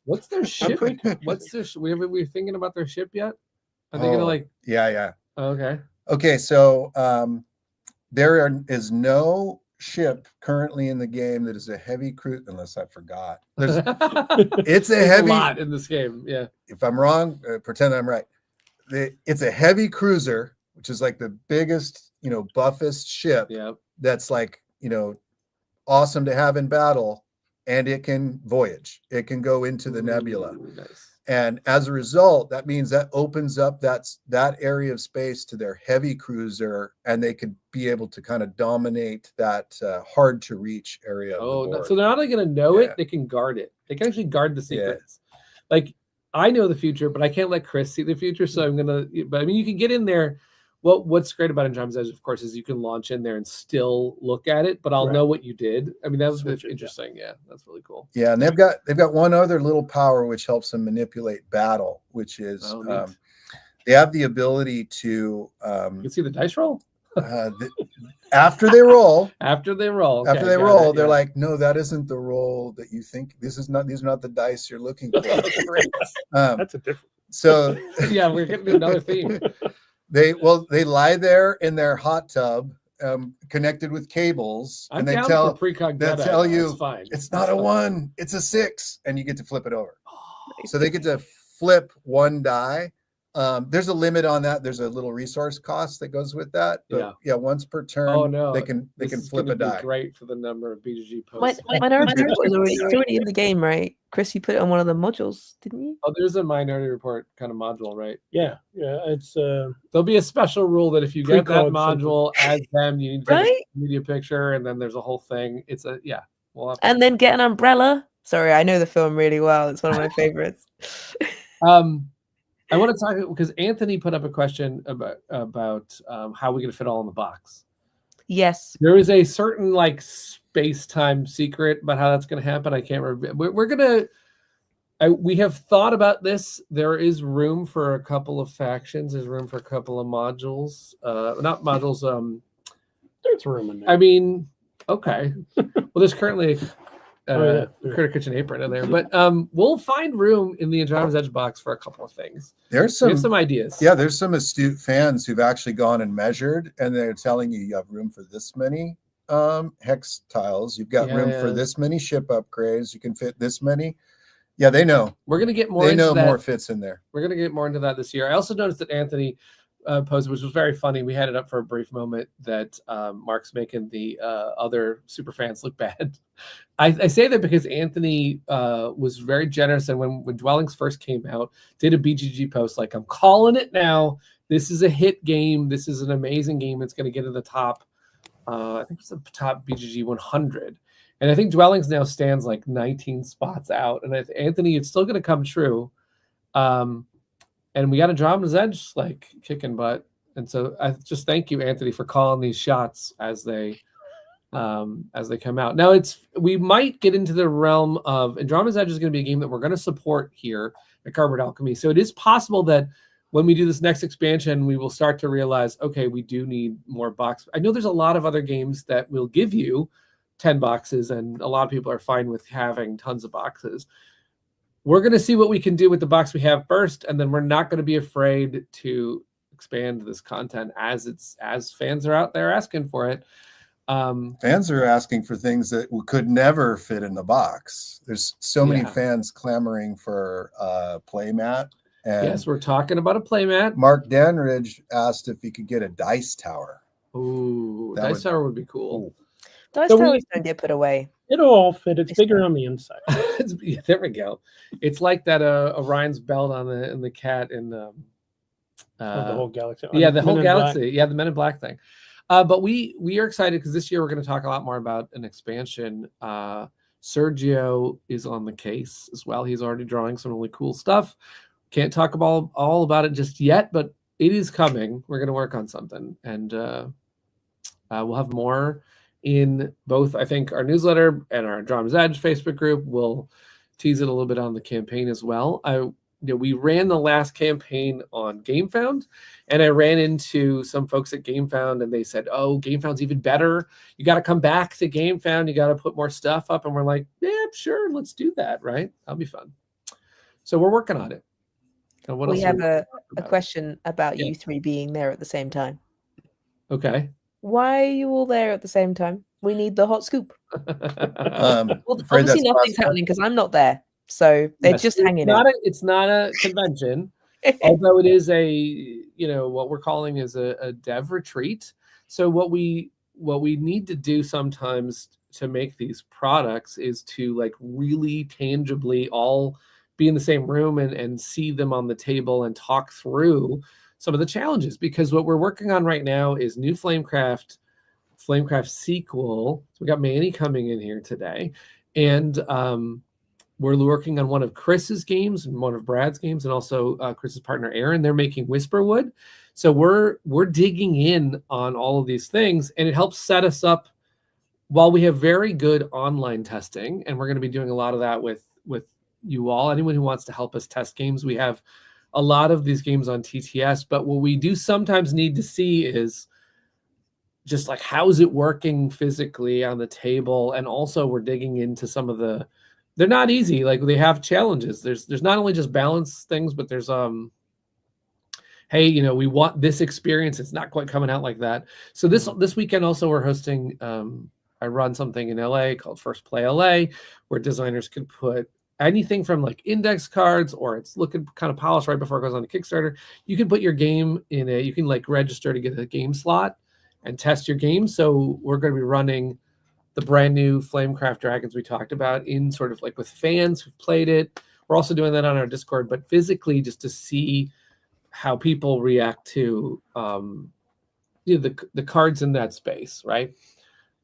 What's their ship? We're thinking about their ship yet? Are they going to like? Yeah. Okay. Okay, so there is no ship currently in the game that is a heavy cruise, unless I forgot. It's a heavy lot in this game. Yeah. If I'm wrong, pretend I'm right. It's a heavy cruiser, which is like the biggest, buffest ship. Yeah. That's like, awesome to have in battle, and it can voyage. It can go into the nebula. Nice. And as a result, that means that opens up that area of space to their heavy cruiser, and they could be able to kind of dominate that hard to reach area. So they're not only going to know it, they can guard it. They can actually guard the secrets. Like I know the future, but I can't let Chris see the future. So but I mean, you can get in there. What's great about Andromeda's Edge, of course, is you can launch in there and still look at it, but I'll know what you did. I mean, that was interesting. Yeah, that's really cool. Yeah, and they've got one other little power which helps them manipulate battle, which is they have the ability to. You can see the dice roll. After they roll, they're like, no, that isn't the roll that you think. These are not the dice you're looking for. That's a different. So yeah, we're getting to another theme. They lie there in their hot tub, connected with cables, and they tell you it's not a 1, it's a 6, and you get to flip it over. So they get to flip one die. There's a limit on that. There's a little resource cost that goes with that. But once per turn, they can flip a die. Great for the number of BGG posts. Minority Report is already in the game, right? Chris, you put it on one of the modules, didn't you? Oh, there's a Minority Report kind of module, right? Yeah. It's there'll be a special rule that if you get that module as them, you need to take a media picture, and then there's a whole thing. It's and then get an umbrella. Sorry, I know the film really well. It's one of my favorites. I want to talk because Anthony put up a question about how we're going to fit all in the box. Yes, there is a certain like space-time secret about how that's going to happen. I can't remember. We have thought about this. There is room for a couple of factions. There's room for a couple of modules. Not modules. There's room in there. I mean, okay. Well, there's currently Critter Kitchen Apron in there, but we'll find room in the Andromeda's Edge box for a couple of things. There's some ideas. Yeah, there's some astute fans who've actually gone and measured, and they're telling you have room for this many hex tiles. You've got room for this many ship upgrades. You can fit this many. Yeah, they know. We're gonna get more. They know more fits in there. We're gonna get more into that this year. I also noticed that Anthony posted, which was very funny. We had it up for a brief moment that Mark's making the other super fans look bad. I say that because Anthony was very generous, and when Dwellings first came out, did a BGG post like, I'm calling it now. This is a hit game. This is an amazing game. It's going to get in the top. I think it's the top BGG 100. And I think Dwellings now stands like 19 spots out. And Anthony, it's still going to come true. And we got Andromeda's Edge like kicking butt. And so I just thank you, Anthony, for calling these shots as they as they come out. Now we might get into the realm of Andromeda's Edge is going to be a game that we're going to support here at Cardboard Alchemy. So it is possible that when we do this next expansion, we will start to realize, okay, we do need more boxes. I know there's a lot of other games that will give you 10 boxes, and a lot of people are fine with having tons of boxes. We're going to see what we can do with the box we have first, and then we're not going to be afraid to expand this content as fans are out there asking for it. Fans are asking for things that could never fit in the box. There's so many fans clamoring for a playmat. And yes, we're talking about a playmat. Mark Danridge asked if he could get a dice tower. Ooh, dice tower would be cool. Dice towers don't get put away. It'll all fit. It's bigger on the inside. There we go. It's like that Orion's belt in the cat in the whole galaxy. Yeah, the whole galaxy. Black. Yeah, the Men in Black thing. But we are excited because this year we're going to talk a lot more about an expansion. Sergio is on the case as well. He's already drawing some really cool stuff. Can't talk about all about it just yet, but it is coming. We're going to work on something, and we'll have more in both, I think, our newsletter and our Andromeda's Edge Facebook group. We'll tease it a little bit on the campaign as well. We ran the last campaign on GameFound, and I ran into some folks at GameFound, and they said, "Oh, GameFound's even better. You got to come back to GameFound. You got to put more stuff up." And we're like, "Yeah, sure, let's do that. Right? That'll be fun." So we're working on it. We have a question about you three being there at the same time. Okay. Why are you all there at the same time? We need the hot scoop. Well, obviously nothing's happening because I'm not there. So they're just hanging out. It's not a convention, although it is what we're calling is a dev retreat. So what we need to do sometimes to make these products is to like really tangibly all be in the same room and see them on the table and talk through some of the challenges, because what we're working on right now is new Flamecraft sequel. So we got Manny coming in here today, and we're working on one of Chris's games and one of Brad's games, and also Chris's partner Aaron. They're making Whisperwood. So we're digging in on all of these things, and it helps set us up while we have very good online testing, and we're going to be doing a lot of that with you all. Anyone who wants to help us test games, we have a lot of these games on TTS, but what we do sometimes need to see is just like, how is it working physically on the table? And also we're digging into some of they're not easy. Like, they have challenges. There's not only just balance things, but there's hey, we want this experience. It's not quite coming out like that. So this weekend also we're hosting I run something in LA called First Play LA, where designers can put anything from like index cards, or it's looking kind of polished right before it goes on to Kickstarter. You can put your game you can like register to get a game slot and test your game. So we're going to be running the brand new Flamecraft Dragons we talked about in sort of like with fans who've played it. We're also doing that on our Discord, but physically just to see how people react to the cards in that space, right?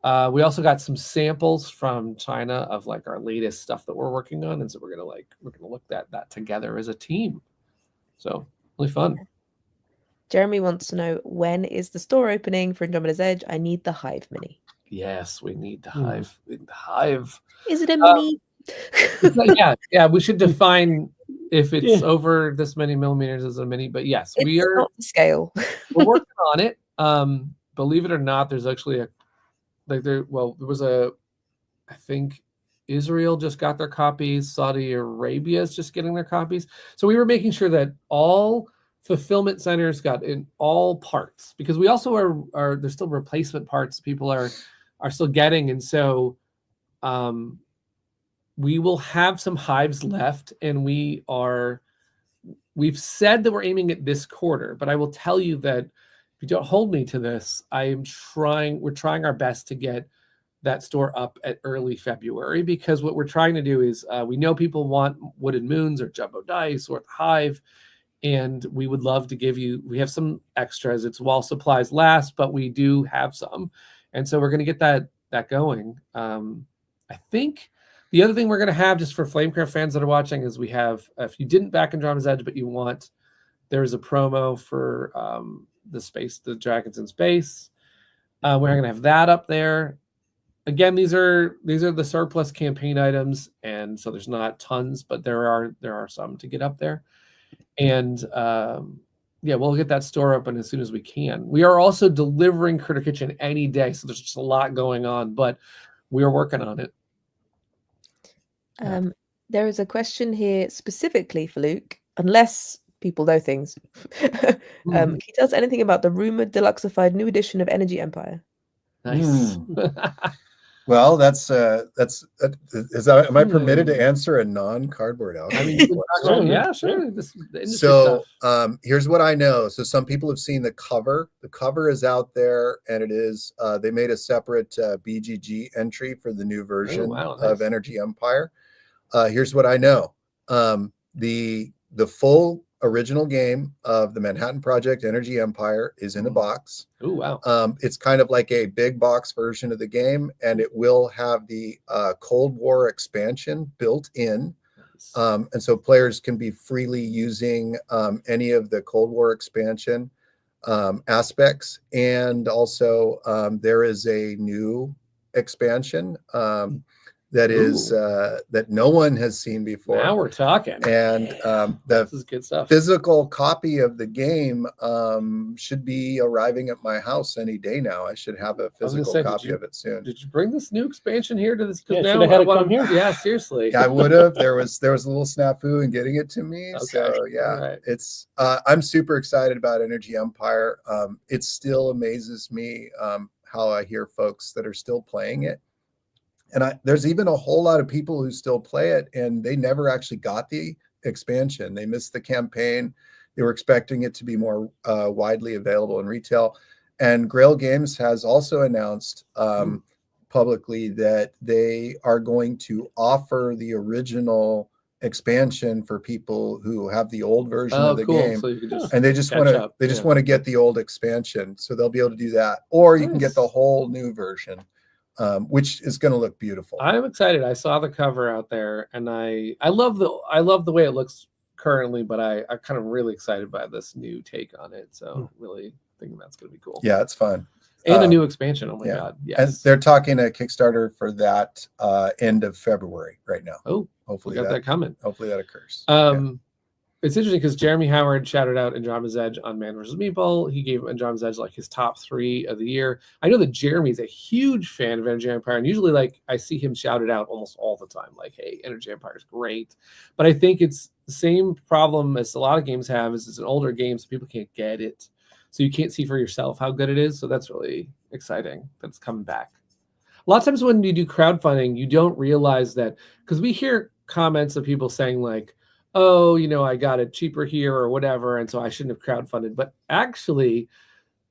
We also got some samples from China of like our latest stuff that we're working on, and so we're gonna look at that together as a team. So really fun. Jeremy wants to know, when is the store opening for Andromeda's Edge? I need the Hive mini. Yes, we need the Hive. The Hive. Is it a mini? Yeah. We should define if it's over this many millimeters as a mini, but yes, we are not the scale. We're working on it. Believe it or not, there's actually there was I think Israel just got their copies. Saudi Arabia is just getting their copies. So we were making sure that all fulfillment centers got in all parts, because we also are there's still replacement parts people are still getting. And so we will have some Hives left, and we've said that we're aiming at this quarter, but I will tell you that if you don't hold me to this, we're trying our best to get that store up at early February, because what we're trying to do is we know people want Wooden Moons or Jumbo Dice or Hive, and we would love to we have some extras. It's while supplies last, but we do have some. And so we're going to get that going. I think the other thing we're going to have, just for Flamecraft fans that are watching, is we have, if you didn't back Andromeda's Edge, but there's a promo for the Dragons in Space. We're going to have that up there. again, these are the surplus campaign items, and so there's not tons, but there are some to get up there. And yeah, we'll get that store open as soon as we can. We are also delivering Critter Kitchen any day, so there's just a lot going on, but we are working on it. There is a question here specifically for Luke, unless people know things. Can you tell us anything about the rumored deluxeified new edition of Energy Empire? Nice. Well, that's am I permitted to answer a non-Cardboard Alchemy? I mean, yeah, sure. So here's what I know. So some people have seen the cover. The cover is out there, and it is they made a separate BGG entry for the new version of Energy Empire. Here's what I know. The full original game of the Manhattan Project Energy Empire is in a box. Oh, wow. It's kind of like a big box version of the game, and it will have the Cold War expansion built in. And so players can be freely using any of the Cold War expansion aspects. And also there is a new expansion that is that no one has seen before. Now we're talking. And this is good stuff. Physical copy of the game should be arriving at my house any day now. I should have a physical copy of it soon. Did you bring this new expansion here to this? Yeah, should have had it come here. Yeah, seriously. Yeah, I would have. There was a little snafu in getting it to me. Okay. So yeah, it's I'm super excited about Energy Empire. It still amazes me how I hear folks that are still playing it. And there's even a whole lot of people who still play it, and they never actually got the expansion. They missed the campaign. They were expecting it to be more widely available in retail. And Grail Games has also announced publicly that they are going to offer the original expansion for people who have the old version of the game. So you can and they just want to get the old expansion. So they'll be able to do that. Or you can get the whole new version. Which is going to look beautiful. I'm excited. I saw the cover out there, and I love the way it looks currently, but I'm kind of really excited by this new take on it. So really thinking that's going to be cool. Yeah, it's fun. And a new expansion. Oh my God. Yes. And they're talking a Kickstarter for that end of February right now. Oh, hopefully that coming. Hopefully that occurs. It's interesting because Jeremy Howard shouted out Andromeda's Edge on Man vs. Meeple. He gave Andromeda's Edge like his top 3 of the year. I know that Jeremy's a huge fan of Energy Empire, and usually like I see him shouted out almost all the time, like, hey, Energy Empire is great. But I think it's the same problem as a lot of games have, is it's an older game, so people can't get it. So you can't see for yourself how good it is. So that's really exciting that it's coming back. A lot of times when you do crowdfunding, you don't realize that, because we hear comments of people saying like, oh, I got it cheaper here or whatever, and so I shouldn't have crowdfunded. But actually,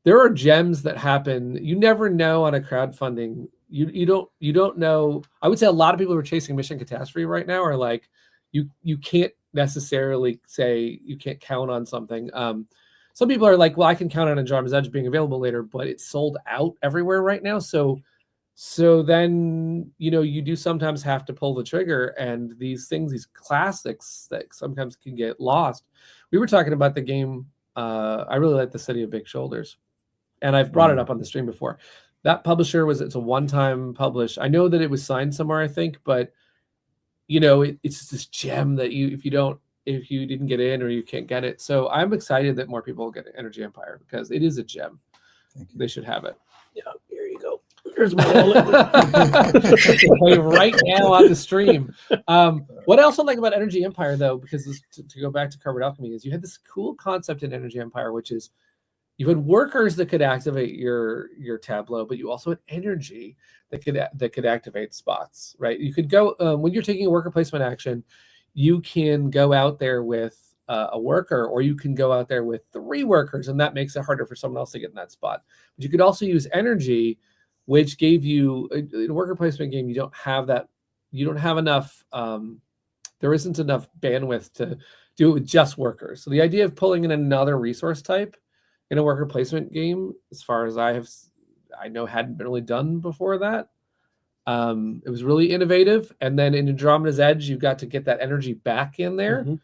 there are gems that happen. You never know on a crowdfunding. You don't know. I would say a lot of people who are chasing Mission Catastrophe right now are like, you can't necessarily say you can't count on something. Some people are like, well, I can count on Andromeda's Edge being available later, but it's sold out everywhere right now. So then, you do sometimes have to pull the trigger, and these classics that sometimes can get lost. We were talking about the game. I really like The City of Big Shoulders, and I've brought it up on the stream before. That publisher it's a one-time publish. I know that it was signed somewhere, I think, but it's this gem that if you didn't get in or you can't get it. So I'm excited that more people get Energy Empire because it is a gem. They should have it. Yeah, here you go. Here's my wallet. Right now on the stream. What else I like about Energy Empire, though, because to go back to Cardboard Alchemy, is you had this cool concept in Energy Empire, which is you had workers that could activate your tableau, but you also had energy that could activate spots. Right? You could go when you're taking a worker placement action, you can go out there with a worker, or you can go out there with 3 workers, and that makes it harder for someone else to get in that spot. But you could also use energy, which gave you in a worker placement game. You don't have that. You don't have enough. There isn't enough bandwidth to do it with just workers. So the idea of pulling in another resource type in a worker placement game, as far as I know, hadn't been really done before that. It was really innovative. And then in Andromeda's Edge, you got to get that energy back in there. Mm-hmm.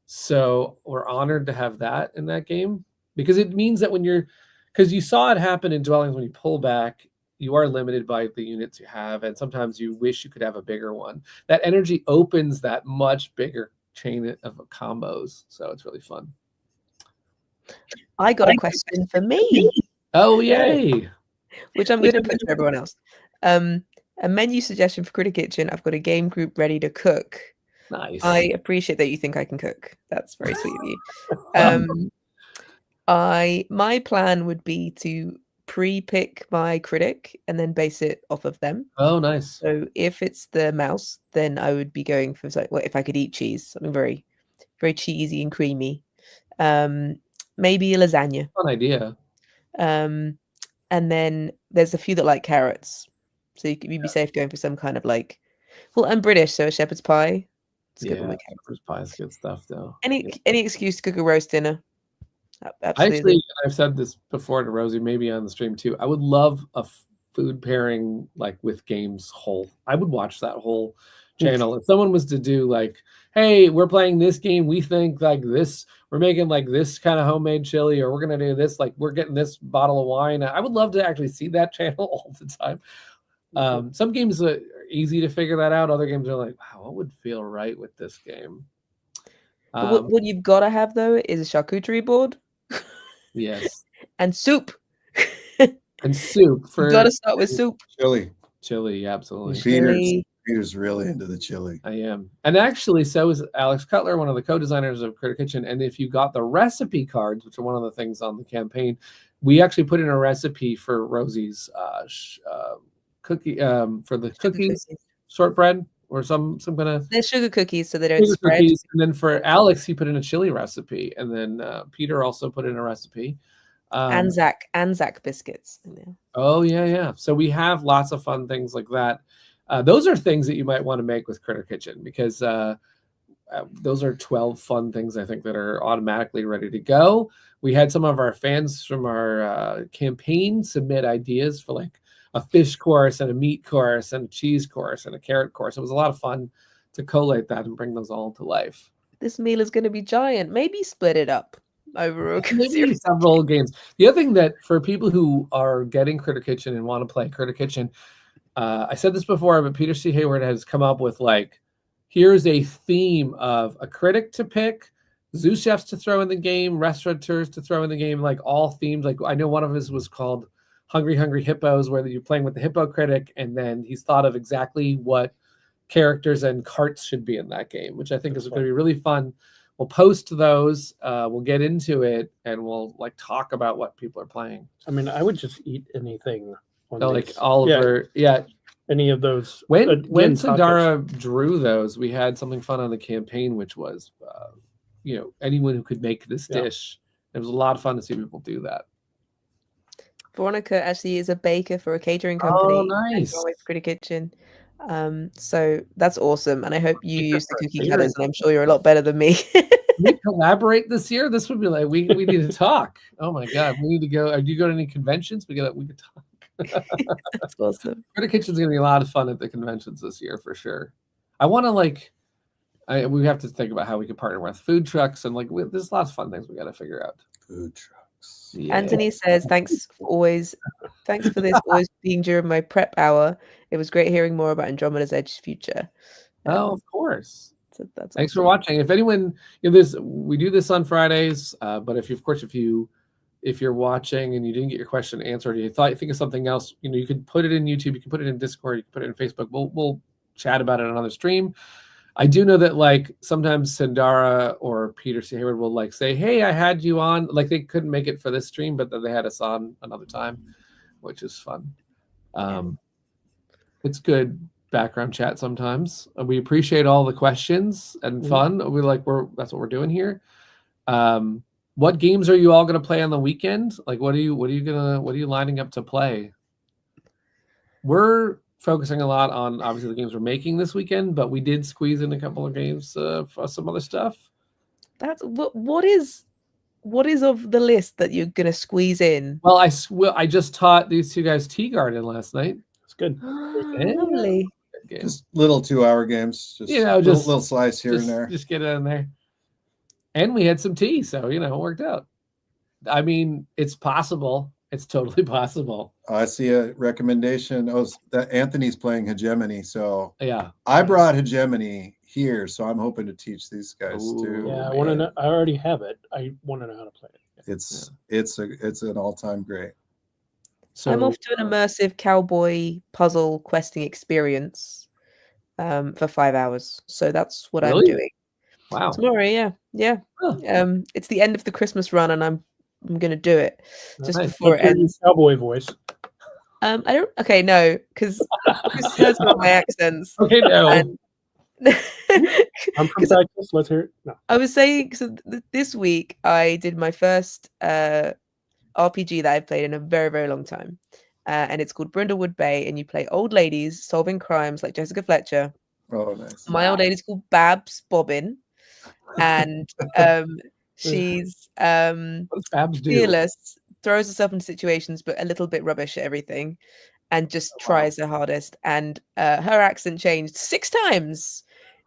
So we're honored to have that in that game, because it means that because you saw it happen in Dwellings, when you pull back, you are limited by the units you have, and sometimes you wish you could have a bigger one. That energy opens that much bigger chain of combos, so it's really fun. I got a question for me. Oh, yay! Which I'm going to put to everyone else. A menu suggestion for Critter Kitchen. I've got a game group ready to cook. Nice. I appreciate that you think I can cook. That's very sweet of you. My plan would be to pre-pick my critic and then base it off of them. Oh, nice. So if it's the mouse, then I would be going for if I could eat cheese, something very, very cheesy and creamy. Maybe a lasagna. Fun idea. And then there's a few that like carrots, so you'd be safe going for some kind of like. Well, I'm British, so a shepherd's pie. It's good with shepherd's pie is good stuff, though. Any excuse to cook a roast dinner. Absolutely. Actually, I've said this before to Rosie, maybe on the stream too. I would love a food pairing like with games whole. I would watch that whole channel. If someone was to do like, hey, we're playing this game, we think like this, we're making like this kind of homemade chili, or we're gonna do this, like we're getting this bottle of wine. I would love to actually see that channel all the time. Some games are easy to figure that out. Other games are like, wow, what would feel right with this game? What you've got to have though is a charcuterie board. Yes. And soup. And soup. You got to start with soup. Chili, absolutely. Peter's really into the chili. I am. And actually, so is Alex Cutler, one of the co-designers of Critter Kitchen. And if you got the recipe cards, which are one of the things on the campaign, we actually put in a recipe for Rosie's cookie, for the cookies, shortbread, or some kind of. They're sugar cookies, so they don't spread. Cookies. And then for Alex, he put in a chili recipe, and then Peter also put in a recipe. Anzac biscuits in there. Oh yeah. So we have lots of fun things like that. Those are things that you might want to make with Critter Kitchen, because those are 12 fun things I think that are automatically ready to go. We had some of our fans from our campaign submit ideas for like a fish course and a meat course and a cheese course and a carrot course. It was a lot of fun to collate that and bring those all to life. This meal is going to be giant. Maybe split it up over several games. The other thing that for people who are getting Critter Kitchen and want to play Critter Kitchen, I said this before, but Peter C. Hayward has come up with like, here's a theme of a critic to pick, sous chefs to throw in the game, restaurateurs to throw in the game, like all themes. Like I know one of his was called Hungry Hippos, where you're playing with the hippo critic, and then he's thought of exactly what characters and carts should be in that game, which I think is going to be really fun. We'll post those, we'll get into it, and we'll like talk about what people are playing. I mean, I would just eat anything. Like Oliver, any of those. When Sandara drew those, we had something fun on the campaign, which was, anyone who could make this dish. It was a lot of fun to see people do that. Veronica actually is a baker for a catering company. Oh, nice. Critter Kitchen. So that's awesome. And I hope you use the cookie cutters, and I'm sure you're a lot better than me. Can we collaborate this year? This would be like, we need to talk. Oh my God. We need to go. Do you go to any conventions? We could talk. That's awesome. Critter Kitchen's going to be a lot of fun at the conventions this year for sure. I want to we have to think about how we can partner with food trucks, and there's lots of fun things we got to figure out. Food trucks. Yeah. Anthony says, thanks for this always being during my prep hour. It was great hearing more about Andromeda's Edge future. Of course. So that's thanks for watching. If anyone, we do this on Fridays, but if you're watching and you didn't get your question answered, you think of something else, you could put it in YouTube, you can put it in Discord, you can put it in Facebook. We'll chat about it on another stream. I do know that sometimes Sandara or Peter C. Hayward will say, hey, I had you on. They couldn't make it for this stream, but then they had us on another time, which is fun. It's good background chat sometimes. We appreciate all the questions and fun. That's what we're doing here. What games are you all going to play on the weekend? What are you lining up to play? We're focusing a lot on obviously the games we're making this weekend, but we did squeeze in a couple of games for some other stuff. That's what is of the list that you're gonna squeeze in? Well, I just taught these two guys Tea Garden last night. It's good. Lovely. Just little 2-hour games. Just little slice here and there. Just get it in there. And we had some tea, so it worked out. I mean, it's possible. It's totally possible. I see a recommendation. Oh, that Anthony's playing hegemony. So Yeah, I brought hegemony here, so I'm hoping to teach these guys too. Yeah, I want to know. I already have it. I want to know how to play it. It's an all-time great. So I'm off to an immersive cowboy puzzle questing experience for 5 hours. So that's what I'm doing. Wow. Tomorrow, yeah. Huh. It's the end of the Christmas run, and I'm going to do it just Nice. before it ends. Cowboy voice. I don't. Okay, no, because Chris knows about my accents. Okay, no. I'm from Texas. Let's hear it. No. I was saying, so this week I did my first RPG that I've played in a very, very long time. And it's called Brindlewood Bay, and you play old ladies solving crimes like Jessica Fletcher. Oh, nice. My old lady's called Babs Bobbin, and she's fearless, throws herself into situations, but a little bit rubbish at everything, and just tries her hardest. And her accent changed 6 times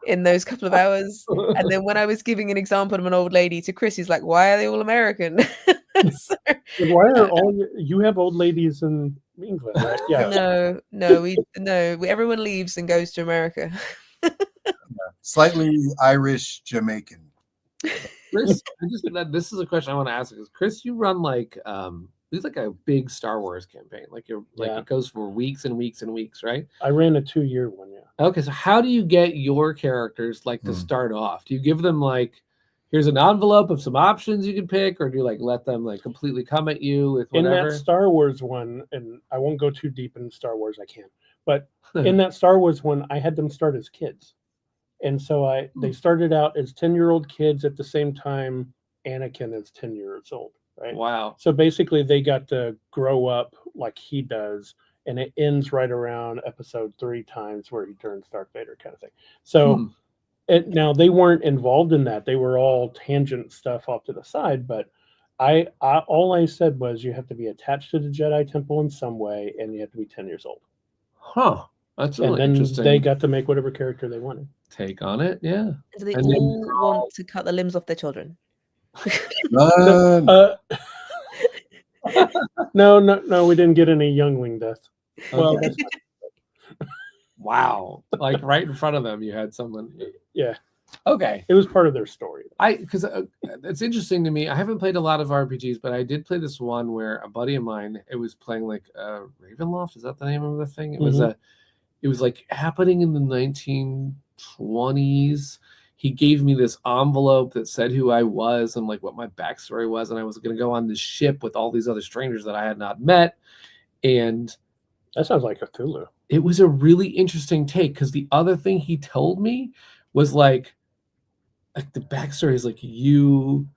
in those couple of hours. And then when I was giving an example of an old lady to Chris, he's like, "Why are they all American?" So, why are all you have old ladies in England, right? Yeah. No. Everyone leaves and goes to America. Slightly Irish Jamaican. Chris, this is a question I want to ask because Chris, you run like it's like a big Star Wars campaign. It goes for weeks and weeks and weeks, right? I ran a 2-year one, yeah. Okay, so how do you get your characters to start off? Do you give them here's an envelope of some options you can pick, or do you let them completely come at you with whatever? In that Star Wars one, and I won't go too deep in Star Wars, I can't. But in that Star Wars one, I had them start as kids. And so they started out as 10-year-old kids at the same time Anakin is 10 years old, right? Wow. So basically they got to grow up like he does, and it ends right around episode 3 times where he turns Darth Vader kind of thing. So now they weren't involved in that. They were all tangent stuff off to the side, but I all I said was you have to be attached to the Jedi Temple in some way, and you have to be 10 years old. Huh. That's really interesting. They got to make whatever character they wanted. Take on it, yeah. Do they all want to cut the limbs off their children? No, we didn't get any youngling death. Well, wow, right in front of them, you had someone. Yeah. Okay. It was part of their story. Because it's interesting to me. I haven't played a lot of RPGs, but I did play this one where a buddy of mine, it was playing Ravenloft. Is that the name of the thing? It was happening in the 1920s. He gave me this envelope that said who I was and what my backstory was, and I was going to go on this ship with all these other strangers that I had not met. And that sounds like Cthulhu. It was a really interesting take because the other thing he told me was the backstory is you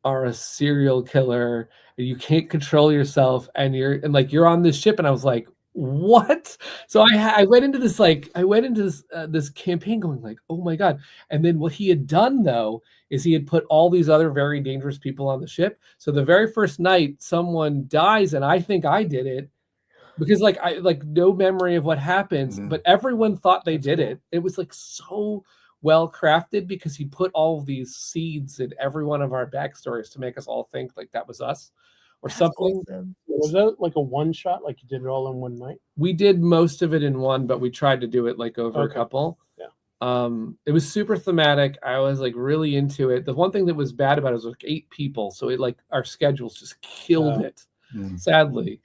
are a serial killer and you can't control yourself and you're on this ship, and I was like, what? So I went into this this campaign going oh my god. And then what he had done though is he had put all these other very dangerous people on the ship. So the very first night someone dies, and I think I did it because I no memory of what happens, but everyone thought they did it. It was so well crafted because he put all of these seeds in every one of our backstories to make us all think that was us. Or something. Awesome. Was that a one shot? You did it all in one night? We did most of it in one, but we tried to do it over a couple. Yeah. It was super thematic. I was really into it. The one thing that was bad about it was 8 people, so it our schedules just killed it. Sadly.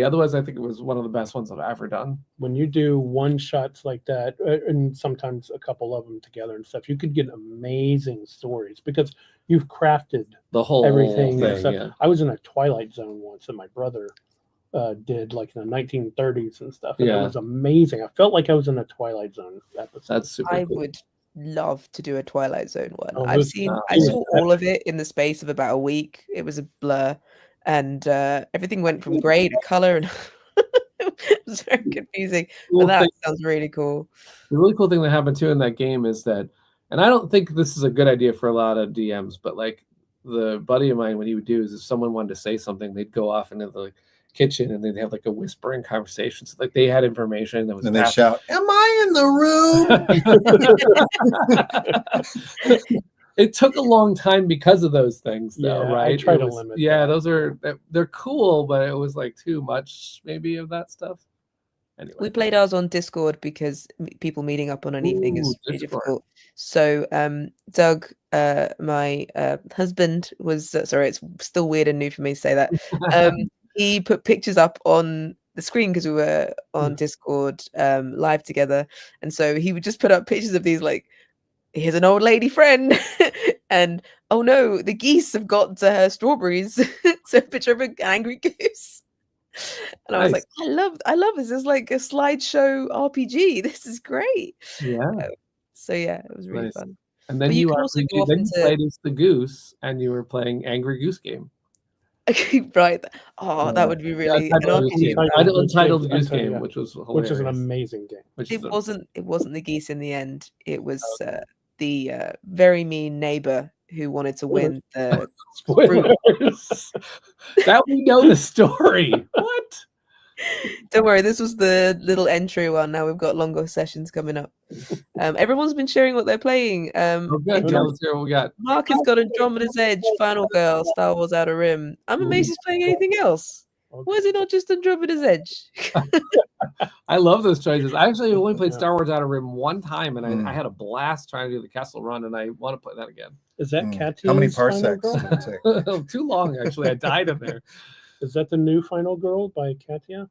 Otherwise, I think it was one of the best ones I've ever done. When you do one shots like that, and sometimes a couple of them together and stuff, you could get amazing stories because you've crafted the whole everything. Thing, and stuff. Yeah. I was in a Twilight Zone once, and my brother did in the 1930s and stuff. And it was amazing. I felt like I was in a Twilight Zone episode. That's super I cool. would love to do a Twilight Zone one. Oh, I saw all of it in the space of about a week. It was a blur, and everything went from grey to color, and it was very confusing. But that sounds really cool. The really cool thing that happened too in that game is that, and I don't think this is a good idea for a lot of DMs, but the buddy of mine, what he would do is if someone wanted to say something, they'd go off into the kitchen and they'd have a whispering conversation. So they had information that was. And they shout, "Am I in the room?" It took a long time because of those things, though, Yeah, right? I try to limit Yeah, that. they're cool, but it was like too much maybe of that stuff. Anyway, We played ours on Discord because people meeting up on an evening is pretty difficult. So Doug, my husband, was sorry, it's still weird and new for me to say that. He put pictures up on the screen because we were on Discord live together, and so he would just put up pictures of these like, here's an old lady friend, and oh no, the geese have got to her strawberries. So a picture of an angry goose. And I was like, I love this. It's like a slideshow RPG. This is great. Yeah. So yeah, it was really fun. And then you played as the goose, and you were playing Angry Goose Game. Right. Oh, that would be really Untitled Goose Game, which was hilarious. Which is an amazing game. It wasn't the geese in the end. It was the very mean neighbor who wanted to win the spoilers. That we know the story. What? Don't worry, this was the little entry one. Now we've got longer sessions coming up. Everyone's been sharing what they're playing. Good. Let's hear what we got. Mark has got Andromeda's Edge, Final Girl, Star Wars Outer Rim. I'm amazed he's playing anything else. Why is it not just Andromeda's Edge? I love those choices. I actually only played Star Wars Outer Rim one time, and I had a blast trying to do the castle run, and I want to play that again. Is that Katya's How many Final parsecs Girl? did it take? Too long, actually. I died in there. Is that the new Final Girl by Katya?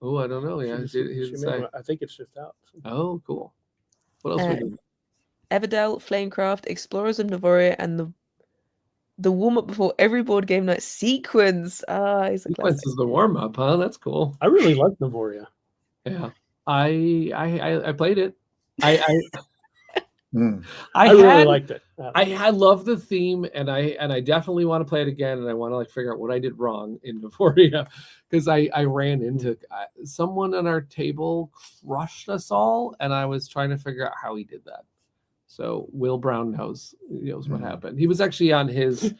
Oh, I don't know. Yeah, he didn't say. I think it's just out. Oh, cool. What else we do? Everdell, Flamecraft, Explorers of Navoria, and the warm-up before every board game night sequence. Sequence is the warm-up, huh? That's cool. I really like Navoria. Yeah. I played it. I really liked it. I love the theme, and I definitely want to play it again, and I want to like figure out what I did wrong in Navoria, because I ran into someone on our table crushed us all, and I was trying to figure out how he did that. So Will Brown knows what happened. He was actually on his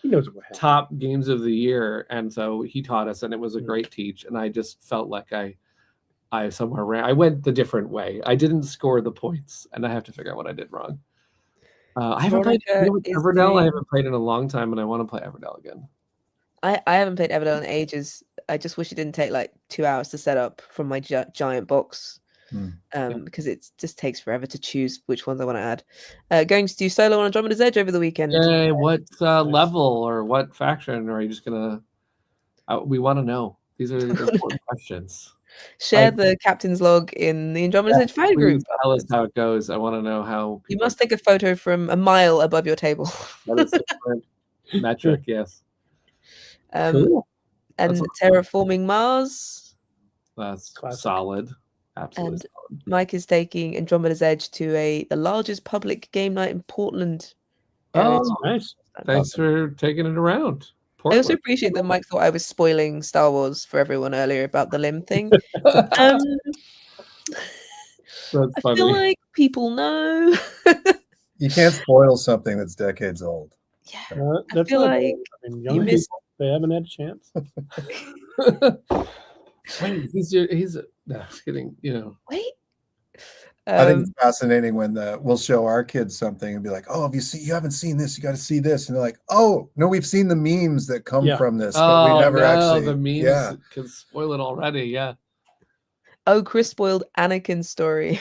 top games of the year, and so he taught us, and it was a great teach. And I just felt like I somewhere ran. I went the different way. I didn't score the points, and I have to figure out what I did wrong. I haven't played Everdell. I haven't played in a long time, and I want to play Everdell again. I haven't played Everdell in ages. I just wish it didn't take like 2 hours to set up from my giant box, because it just takes forever to choose which ones I want to add. Going to do solo on Andromeda's Edge over the weekend. Hey, what level or what faction? Or are you just gonna? We want to know. These are the important questions. Share the captain's log in the Andromeda's Edge fan group. Tell us how it goes. I want to know how. You must take a photo from a mile above your table. That is the metric, yes. Cool. And Terraforming Mars. That's solid. Absolutely and solid. Mike is taking Andromeda's Edge to the largest public game night in Portland. Oh, nice. Thanks for taking it around. Portland. I also appreciate that Mike thought I was spoiling Star Wars for everyone earlier about the limb thing. That's I funny. feel like people know. You can't spoil something that's decades old. Yeah, I feel like young people, they haven't had a chance. Wait, he's no, just kidding. Wait. I think it's fascinating when we'll show our kids something and be like, "Oh, you haven't seen this? You got to see this." And they're like, "Oh, no, we've seen the memes that come from this, but we never actually." The memes can spoil it already. Yeah. Oh, Chris spoiled Anakin's story.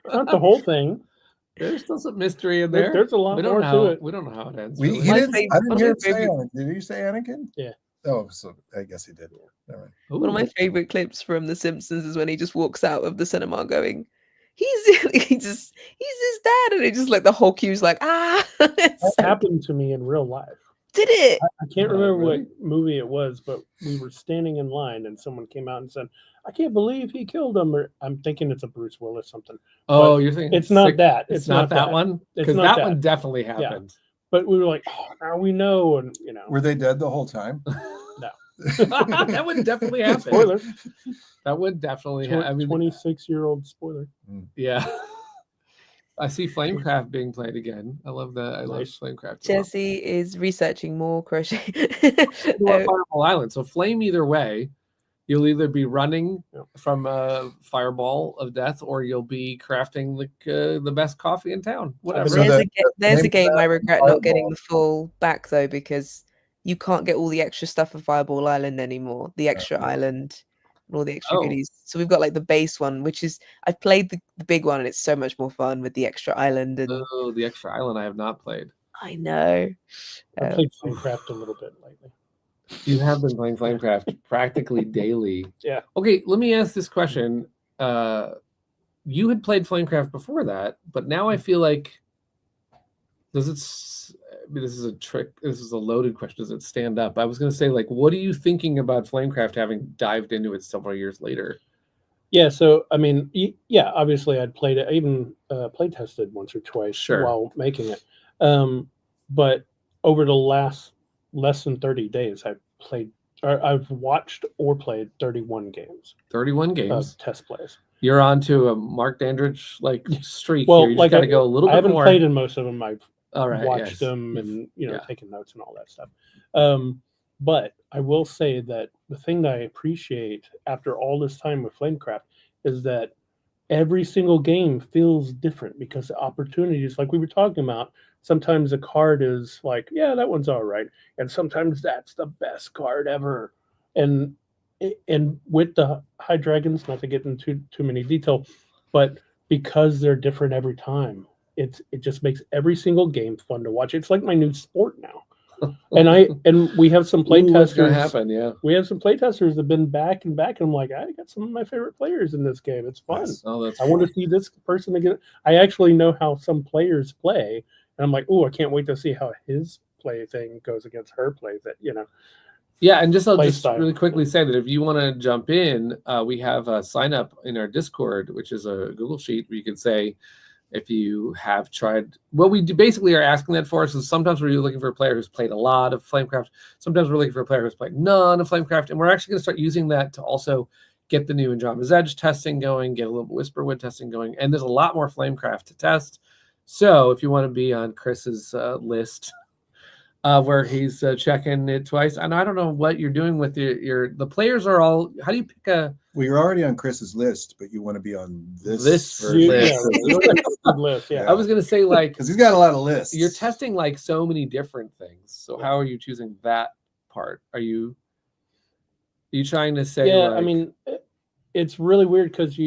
Not the whole thing. There's still some mystery in there. There's a lot more to it. We don't know how it ends. I didn't hear him say Anakin. Did you say Anakin? Yeah. Oh, so I guess he did. Right. One of my favorite clips from The Simpsons is when he just walks out of the cinema going, he's his dad, and it just like the whole queue's like, That happened to me in real life. Did it? I can't remember what movie it was, but we were standing in line and someone came out and said, "I can't believe he killed him." Or I'm thinking it's a Bruce Willis something. Oh, you're thinking it's not that. It's not that one? Because that one definitely happened. Yeah. But we were like, "Oh, now we know." And were they dead the whole time? No. That would definitely happen. Spoiler. That would definitely happen. I mean, 26-year-old spoiler. Yeah. I see Flamecraft being played again. I love that. I love Flamecraft. Jesse is researching more crochet. Fireball Island. So flame either way. You'll either be running Yep. from a fireball of death, or you'll be crafting the best coffee in town. Whatever. So There's a name game I regret not getting Fireball. the full back though, because you can't get all the extra stuff of Fireball Island anymore. The extra island and all the extra Oh. goodies. So we've got like the base one, which is I've played the big one, and it's so much more fun with the extra island. And Oh, the extra island I have not played. I know. I played Flamecraft a little bit lately. You have been playing Flamecraft practically daily. Yeah. Okay, let me ask this question. You had played Flamecraft before that, but now I feel like this is a trick. This is a loaded question. Does it stand up? I was going to say, like, what are you thinking about Flamecraft having dived into it several years later? Yeah, so I mean, yeah, obviously I'd played it, I even play tested once or twice while making it. But over the last less than 30 days, I've watched or played 31 games. 31 games. Test plays. You're on to a Mark Dandridge like streak. Well, here. You just got to go a little bit more. I haven't played in most of them. I've watched yes. them and taken notes and all that stuff. But I will say that the thing that I appreciate after all this time with Flamecraft is that every single game feels different, because the opportunities, like we were talking about, sometimes a card is like, yeah, that one's all right, and sometimes that's the best card ever. And with the High Dragons, not to get into too many detail, but because they're different every time, it just makes every single game fun to watch. It's like my new sport now. And we have some playtesters. What's gonna happen? Yeah, we have some playtesters that have been back and back, and I'm like, I got some of my favorite players in this game. It's fun. Yes. Oh, that's I want to see this person again. I actually know how some players play, and I'm like, oh, I can't wait to see how his play thing goes against her play. Yeah, and I'll just style. Really quickly say that if you want to jump in, we have a sign up in our Discord, which is a Google sheet where you can say if you have tried. What we basically are asking that for is sometimes we're looking for a player who's played a lot of Flamecraft. Sometimes we're looking for a player who's played none of Flamecraft, and we're actually going to start using that to also get the new Andromeda's Edge testing going, get a little Whisperwood testing going, and there's a lot more Flamecraft to test. So if you want to be on Chris's list, where he's checking it twice, and I don't know what you're doing with the players are all. How do you pick a? Well, you're already on Chris's list, but you want to be on this list. Yeah. I was going to say, like, because he's got a lot of lists. You're testing like so many different things. So how are you choosing that part? Are you trying to say? Yeah, like, I mean, it's really weird because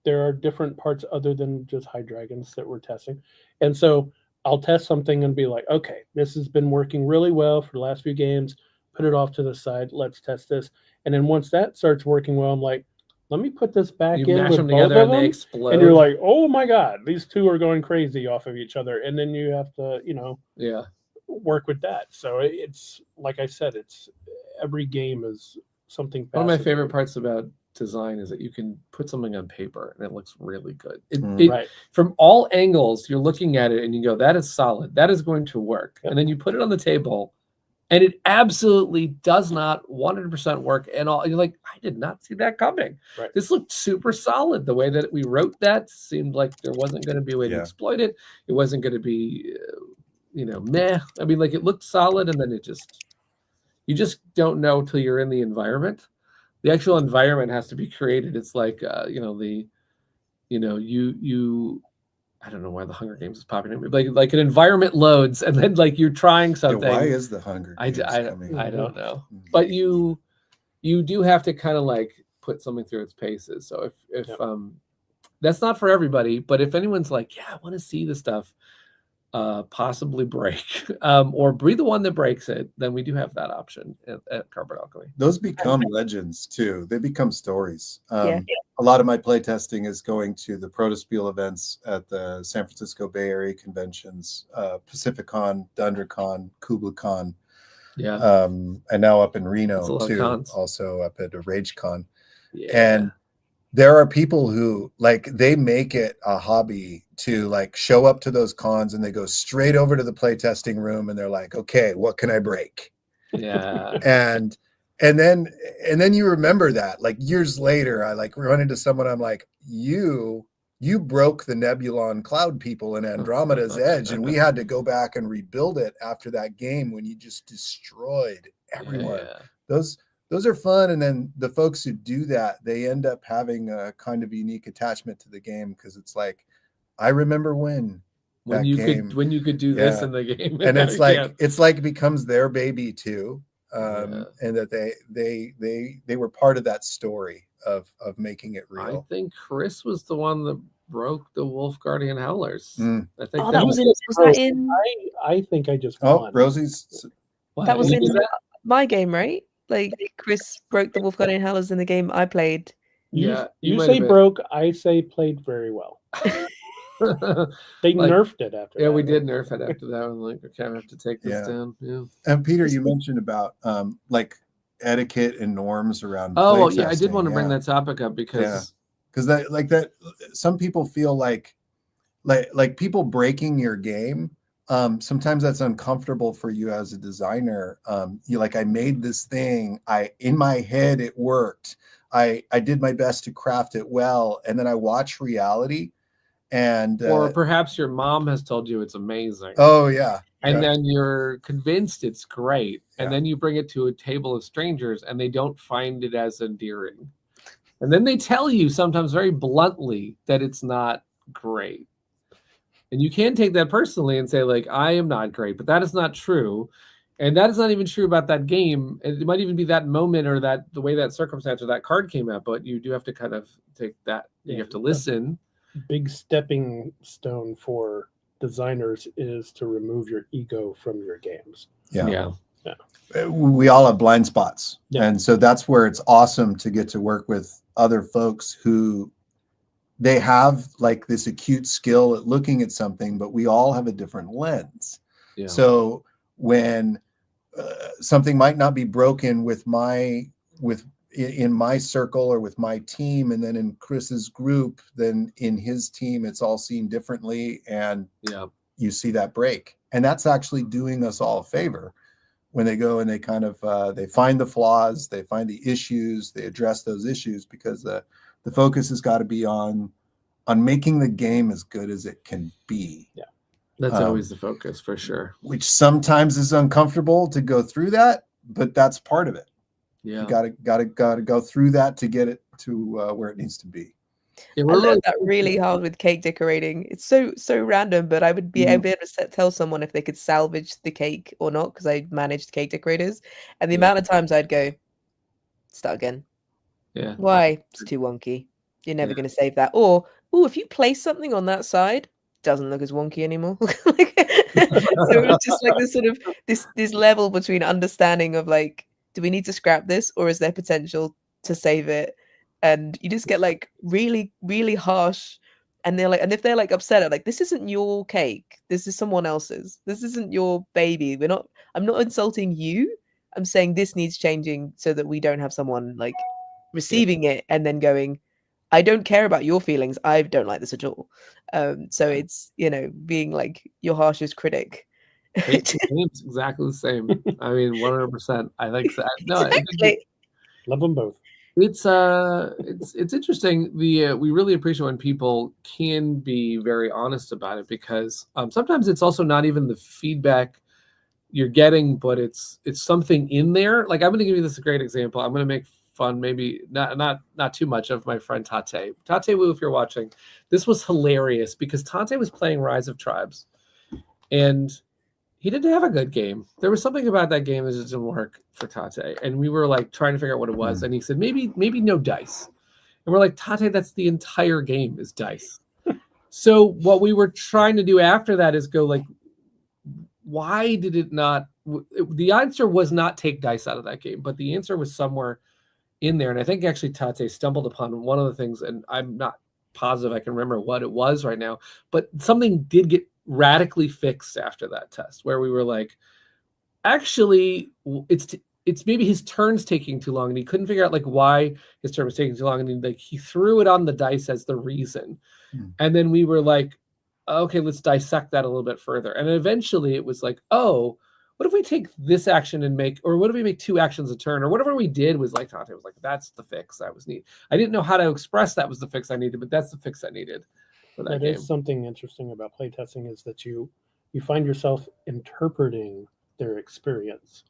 there are different parts other than just High Dragons that we're testing, and so I'll test something and be like, okay, this has been working really well for the last few games. Put it off to the side. Let's test this. And then once that starts working well, I'm like, let me put this back in with both of them. They explode. And you're like, oh my God, these two are going crazy off of each other. And then you have to, work with that. So it's, like I said, it's every game is something. One of my favorite parts about design is that you can put something on paper and it looks really good. Right. From all angles, you're looking at it and you go, that is solid. That is going to work. Yep. And then you put it on the table and it absolutely does not 100% work. And all you're like, I did not see that coming. Right. This looked super solid. The way that we wrote that seemed like there wasn't going to be a way to exploit it. It wasn't going to be, meh. I mean, like, it looked solid and then you just don't know till you're in the environment. The actual environment has to be created. It's like, I don't know why the Hunger Games is popping in, but like an environment loads and then like you're trying something. Yeah, why is the Hunger Games coming? I don't know. But you do have to kind of like put something through its paces. So if that's not for everybody, but if anyone's like, yeah, I want to see the stuff possibly break or be the one that breaks it, then we do have that option at Cardboard Alchemy. Those become legends too. They become stories. A lot of my playtesting is going to the Protospiel events at the San Francisco Bay Area conventions, PacificCon, DundraCon, KublaCon, and now up in Reno too, also up at RageCon. And there are people who they make it a hobby to show up to those cons and they go straight over to the playtesting room and they're like, okay, what can I break? Yeah. and then you remember that years later, I run into someone, I'm like, you broke the Nebulon Cloud people in Andromeda's Edge, and we had to go back and rebuild it after that game when you just destroyed everyone. those are fun. And then the folks who do that, they end up having a kind of unique attachment to the game, because it's like, I remember when you could do this in the game, and it's like it becomes their baby too. And that they were part of that story of making it real. I think Chris was the one that broke the Wolf Guardian Howlers. I think that was in. I think I just won. Rosie's. That was in my game, right? Like Chris broke the Wolf Guardian Howlers in the game I played. You say broke, I say played very well. They nerfed it after that. Yeah, we did nerf it after that. I'm like, okay, I have to take this down. Yeah. And Peter, you mentioned about like etiquette and norms around. Oh, yeah, I did want to bring that topic up because that some people feel like people breaking your game. Sometimes that's uncomfortable for you as a designer. You I made this thing. In my head it worked. I did my best to craft it well, and then I watch reality. And or perhaps your mom has told you it's amazing. Oh yeah. And then you're convinced it's great. And then you bring it to a table of strangers and they don't find it as endearing. And then they tell you sometimes very bluntly that it's not great. And you can take that personally and say, like, I am not great, but that is not true. And that is not even true about that game. It might even be that moment or the way that circumstance or that card came out, but you do have to kind of take that. You have to listen. Big stepping stone for designers is to remove your ego from your games. Yeah. We all have blind spots. And so that's where it's awesome to get to work with other folks who they have like this acute skill at looking at something, but we all have a different lens. So when something might not be broken in my circle or with my team, and then in Chris's group, then in his team, it's all seen differently. And you see that break. And that's actually doing us all a favor when they go and they kind of, they find the flaws, they find the issues, they address those issues, because the focus has got to be on making the game as good as it can be. Yeah. That's always the focus for sure. Which sometimes is uncomfortable to go through that, but that's part of it. Yeah, you gotta go through that to get it to where it needs to be. I learned that really hard with cake decorating. It's so random, but I would be able to tell someone if they could salvage the cake or not, because I managed cake decorators, and the amount of times I'd go, start again. Yeah. Why? It's too wonky. You're never going to save that. Or, if you place something on that side, it doesn't look as wonky anymore. So it was just like this sort of this level between understanding of like, do we need to scrap this, or is there potential to save it? And you just get like really, really harsh. And they're like, and if they're like upset at like, this isn't your cake, this is someone else's. This isn't your baby. I'm not insulting you. I'm saying this needs changing so that we don't have someone like receiving it and then going, I don't care about your feelings. I don't like this at all. So it's, being like your harshest critic. It's exactly the same. I mean, 100%. I think that. No, exactly. Love them both. It's interesting. We really appreciate when people can be very honest about it, because sometimes it's also not even the feedback you're getting, but it's something in there. Like, I'm going to give you this a great example. I'm going to make fun, maybe not too much, of my friend Tate Wu. If you're watching, this was hilarious because Tate was playing Rise of Tribes, and he didn't have a good game. There was something about that game that just didn't work for Tate. And we were like trying to figure out what it was. And he said, maybe no dice. And we're like, Tate, that's the entire game is dice. So what we were trying to do after that is go like, why did it not? The answer was not take dice out of that game, but the answer was somewhere in there. And I think actually Tate stumbled upon one of the things, and I'm not positive I can remember what it was right now, but something did get radically fixed after that test, where we were like, actually, it's maybe his turn's taking too long, and he couldn't figure out like why his turn was taking too long, and he threw it on the dice as the reason. And then we were like, okay, let's dissect that a little bit further. And eventually it was like, oh, what if we take this action and what if we make 2 actions a turn, or whatever we did was like, Tate was like, that's the fix that was needed. I didn't know how to express that was the fix I needed, but that's the fix I needed. That is something interesting about playtesting, is that you find yourself interpreting their experience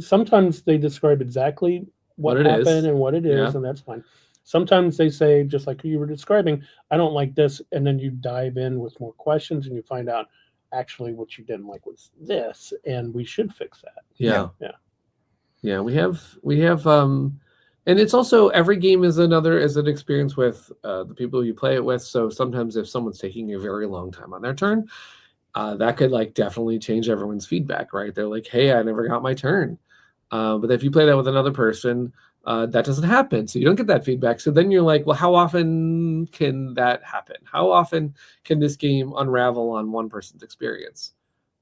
Sometimes they describe exactly what happened and what it is, and that's fine. Sometimes they say, just like you were describing, I don't like this, and then you dive in with more questions and you find out actually what you didn't like was this, and we should fix that. Yeah. We have and it's also, every game is an experience with the people you play it with. So sometimes if someone's taking a very long time on their turn, that could like definitely change everyone's feedback, right? They're like, hey, I never got my turn. But if you play that with another person, that doesn't happen. So you don't get that feedback. So then you're like, well, how often can that happen? How often can this game unravel on one person's experience?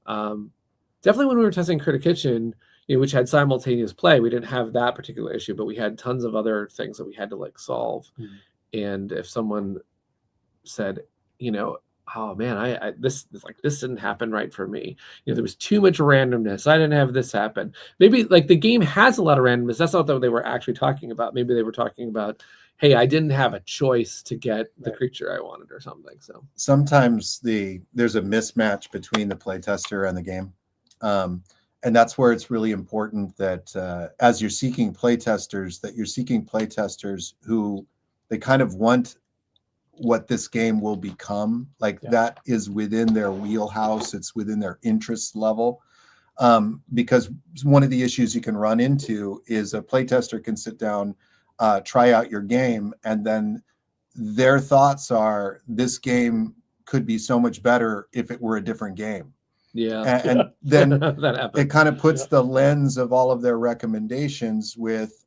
Definitely when we were testing Critter Kitchen, which had simultaneous play, we didn't have that particular issue, but we had tons of other things that we had to like solve. And if someone said, oh man, this didn't happen right for me. There was too much randomness. I didn't have this happen. Maybe like the game has a lot of randomness. That's not what they were actually talking about. Maybe they were talking about, hey, I didn't have a choice to get the creature I wanted or something. So sometimes there's a mismatch between the playtester and the game. And that's where it's really important that as you're seeking playtesters, that you're seeking playtesters who they kind of want what this game will become, like that is within their wheelhouse, it's within their interest level. Because one of the issues you can run into is a playtester can sit down, try out your game, and then their thoughts are, this game could be so much better if it were a different game. And then it kind of puts the lens of all of their recommendations with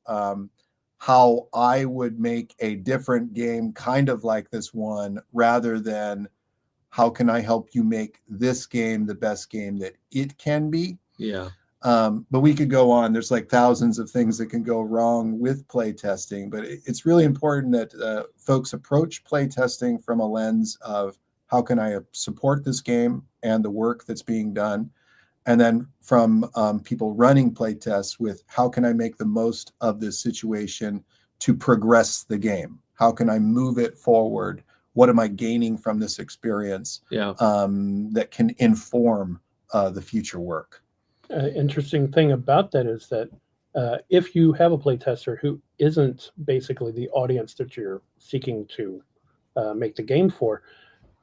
how I would make a different game kind of like this one, rather than how can I help you make this game the best game that it can be. But we could go on. There's like thousands of things that can go wrong with playtesting, but it's really important that folks approach playtesting from a lens of how can I support this game and the work that's being done. And then from people running playtests with how can I make the most of this situation to progress the game? How can I move it forward? What am I gaining from this experience that can inform the future work? Interesting thing about that is that if you have a playtester who isn't basically the audience that you're seeking to make the game for,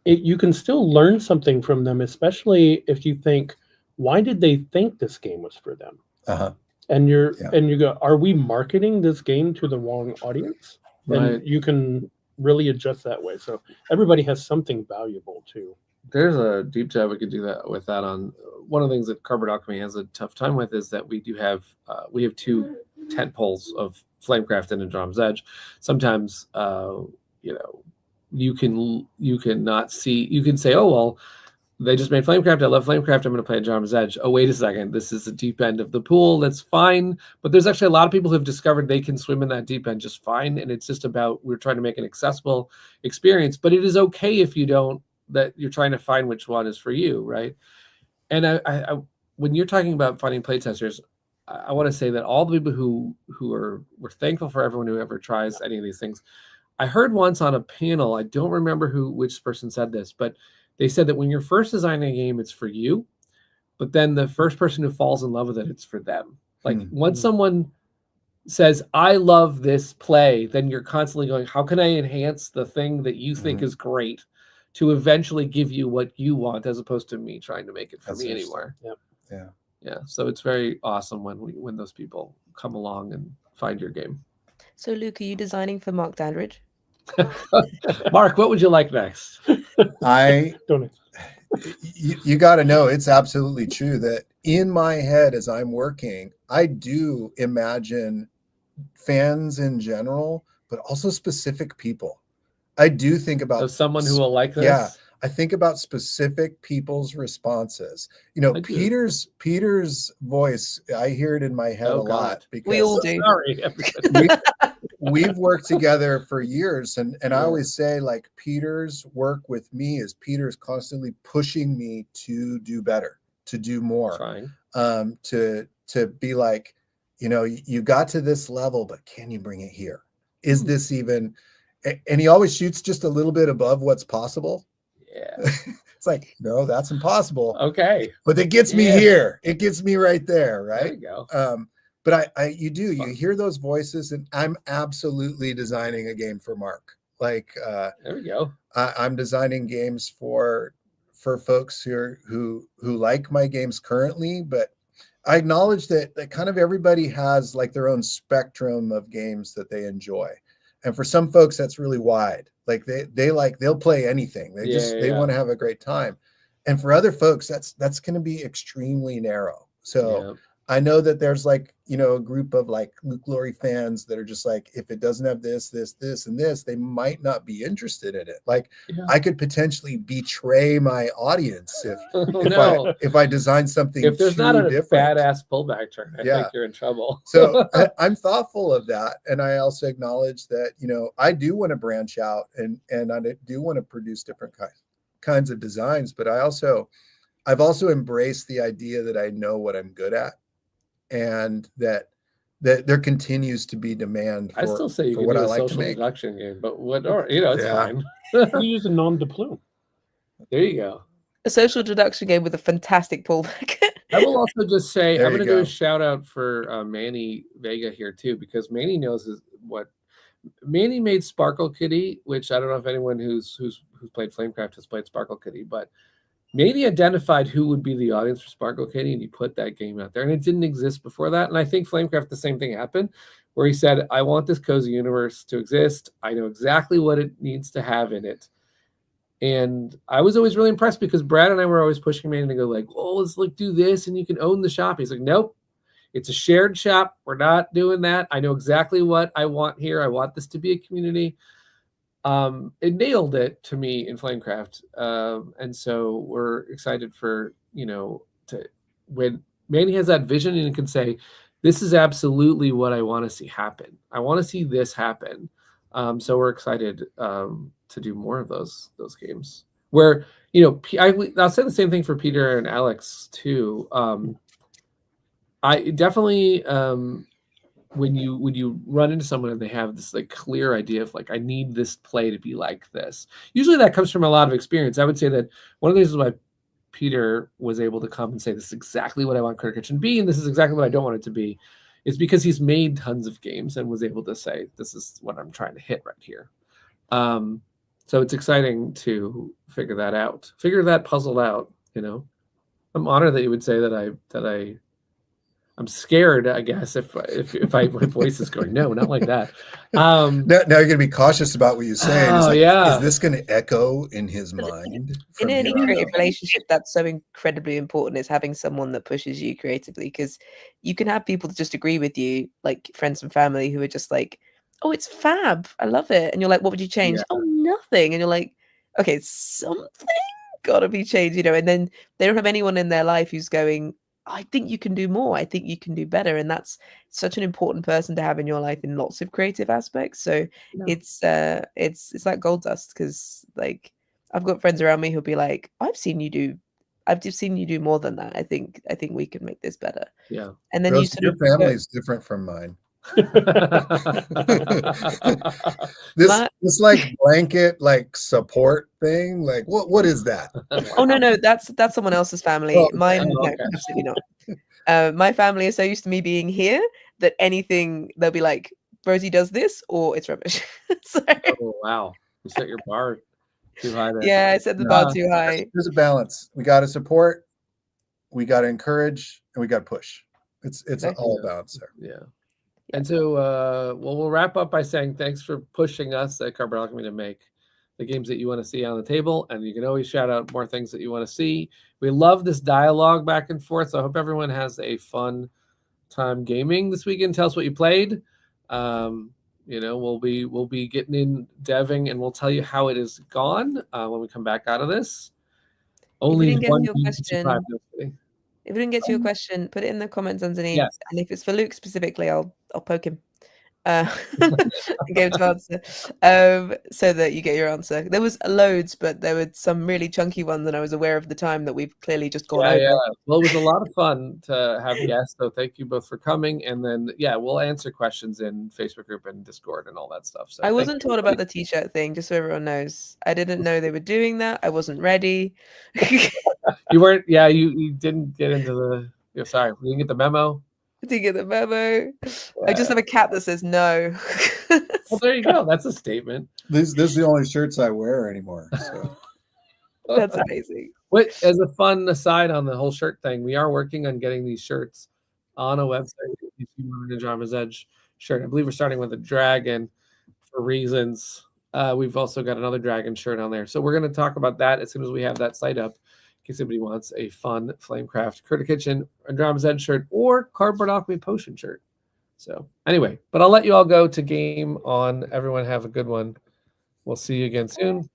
you can still learn something from them, especially if you think, why did they think this game was for them? And you go, are we marketing this game to the wrong audience? And you can really adjust that way. So everybody has something valuable too. There's a deep dive we could do that with that on. One of the things that Cardboard Alchemy has a tough time with is that we have two tent poles of Flamecraft and Andromeda's Edge. Sometimes you can not see. You can say, oh well, they just made Flamecraft. I love Flamecraft. I'm going to play Andromeda's Edge. Oh, wait a second. This is the deep end of the pool. That's fine. But there's actually a lot of people who have discovered they can swim in that deep end just fine. And it's just about, we're trying to make an accessible experience. But it is okay if you don't, that you're trying to find which one is for you, right? And I when you're talking about finding playtesters, I want to say that all the people we're thankful for everyone who ever tries any of these things. I heard once on a panel, I don't remember which person said this, but they said that when you're first designing a game, it's for you, but then the first person who falls in love with it, it's for them. Like once someone says, I love this play, then you're constantly going, how can I enhance the thing that you think is great to eventually give you what you want, as opposed to me trying to make it for me anymore. Yeah. So it's very awesome when those people come along and find your game. So Luke, are you designing for Mark Dandridge? Mark, what would you like next? You got to know, it's absolutely true that in my head as I'm working, I do imagine fans in general, but also specific people. I do think about someone who will like this. Yeah, I think about specific people's responses. Peter's voice, I hear it in my head a lot because we all do. Sorry, we've worked together for years, and I always say, like, Peter's work with me is Peter's constantly pushing me to do better, to do more, to be like, you got to this level, but can you bring it here? Is this even? And he always shoots just a little bit above what's possible. Yeah. It's like, no, that's impossible. Okay. But it gets me here. It gets me right there, right? There you go. But you hear those voices, and I'm absolutely designing a game for Mark. Like, there we go. I'm designing games for folks who like my games currently, but I acknowledge that kind of everybody has like their own spectrum of games that they enjoy. And for some folks, that's really wide. Like they'll play anything. They want to have a great time. And for other folks, that's going to be extremely narrow. So I know that there's like, a group of like Luke Glory fans that are just like, if it doesn't have this, and this, they might not be interested in it. Like I could potentially betray my audience if I design something. If there's not a different. badass pullback turn, I think you're in trouble. So I'm thoughtful of that. And I also acknowledge that, I do want to branch out and I do want to produce different kinds of designs, but I've also embraced the idea that I know what I'm good at, and that there continues to be demand for, I still say you can do a social deduction game, but it's fine. You use a non-deplume. There you go. A social deduction game with a fantastic pullback. I will also just say, I'm going to do a shout out for Manny Vega here too, because Manny knows what Manny made Sparkle Kitty, which I don't know if anyone who's played Flamecraft has played Sparkle Kitty, but Manny identified who would be the audience for Sparkle Kitty, and he put that game out there, and it didn't exist before that. And I think Flamecraft, the same thing happened, where he said, I want this cozy universe to exist. I know exactly what it needs to have in it. And I was always really impressed because Brad and I were always pushing Manny to go like, oh, let's like do this and you can own the shop. He's like, nope, it's a shared shop. We're not doing that. I know exactly what I want here. I want this to be a community. It nailed it to me in Flamecraft. And so we're excited for, when Manny has that vision and can say, this is absolutely what I want to see happen. I want to see this happen. So we're excited to do more of those games where, I'll say the same thing for Peter and Alex too. I definitely, when you run into someone and they have this like clear idea of like, I need this play to be like this. Usually that comes from a lot of experience. I would say that one of the reasons why Peter was able to come and say, this is exactly what I want Critter Kitchen to be, and this is exactly what I don't want it to be, is because he's made tons of games and was able to say, this is what I'm trying to hit right here. So it's exciting to figure that puzzle out. I'm honored that you would say that I'm scared, I guess, if my voice is going, no, not like that. Now you're going to be cautious about what you say. Oh, is this going to echo in his mind? In any creative relationship, that's so incredibly important, is having someone that pushes you creatively, because you can have people that just agree with you, like friends and family who are just like, oh, it's fab, I love it. And you're like, what would you change? Oh, nothing. And you're like, okay, something gotta be changed, and then they don't have anyone in their life who's going, I think you can do more. I think you can do better. And that's such an important person to have in your life in lots of creative aspects. So it's like gold dust, because like I've got friends around me who'll be like, I've just seen you do more than that. I think we can make this better. Yeah. And then your family is different from mine. this like blanket like support thing, like what is that? Oh no, that's someone else's family. Mine, no, absolutely not. My family is so used to me being here that anything they'll be like, Rosie does this or it's rubbish. So, oh wow, you set your bar too high there. Yeah, I set the bar too high. There's a balance. We got to support, we got to encourage, and we got to push. It's all balance there. Yeah. And so, we'll wrap up by saying thanks for pushing us at Cardboard Alchemy to make the games that you want to see on the table. And you can always shout out more things that you want to see. We love this dialogue back and forth. So I hope everyone has a fun time gaming this weekend. Tell us what you played. We'll be getting in deving, and we'll tell you how it is gone when we come back out of this. Only one question. If we didn't get to your question, put it in the comments underneath. Yes. And if it's for Luke specifically, I'll poke him. game to answer, so that you get your answer. There was loads, but there were some really chunky ones, and I was aware of the time that we've clearly just gone over. Yeah. Well, it was a lot of fun to have guests, so thank you both for coming. And then, we'll answer questions in Facebook group and Discord and all that stuff. So I wasn't told about the t-shirt thing, just so everyone knows. I didn't know they were doing that. I wasn't ready. You weren't. Yeah, you didn't get into the. Sorry, you didn't get the memo. To get the memo. I just have a cat that says no. Well, there you go. That's a statement. This is the only shirts I wear anymore. So. That's amazing. As a fun aside on the whole shirt thing, we are working on getting these shirts on a website. If you want an Andromeda's Edge shirt, I believe we're starting with a dragon for reasons. We've also got another dragon shirt on there. So we're going to talk about that as soon as we have that site up. In case anybody wants a fun Flamecraft Critter Kitchen Andromeda's Edge shirt or Cardboard Alchemy Potion shirt. So anyway, but I'll let you all go to game on. Everyone have a good one. We'll see you again soon.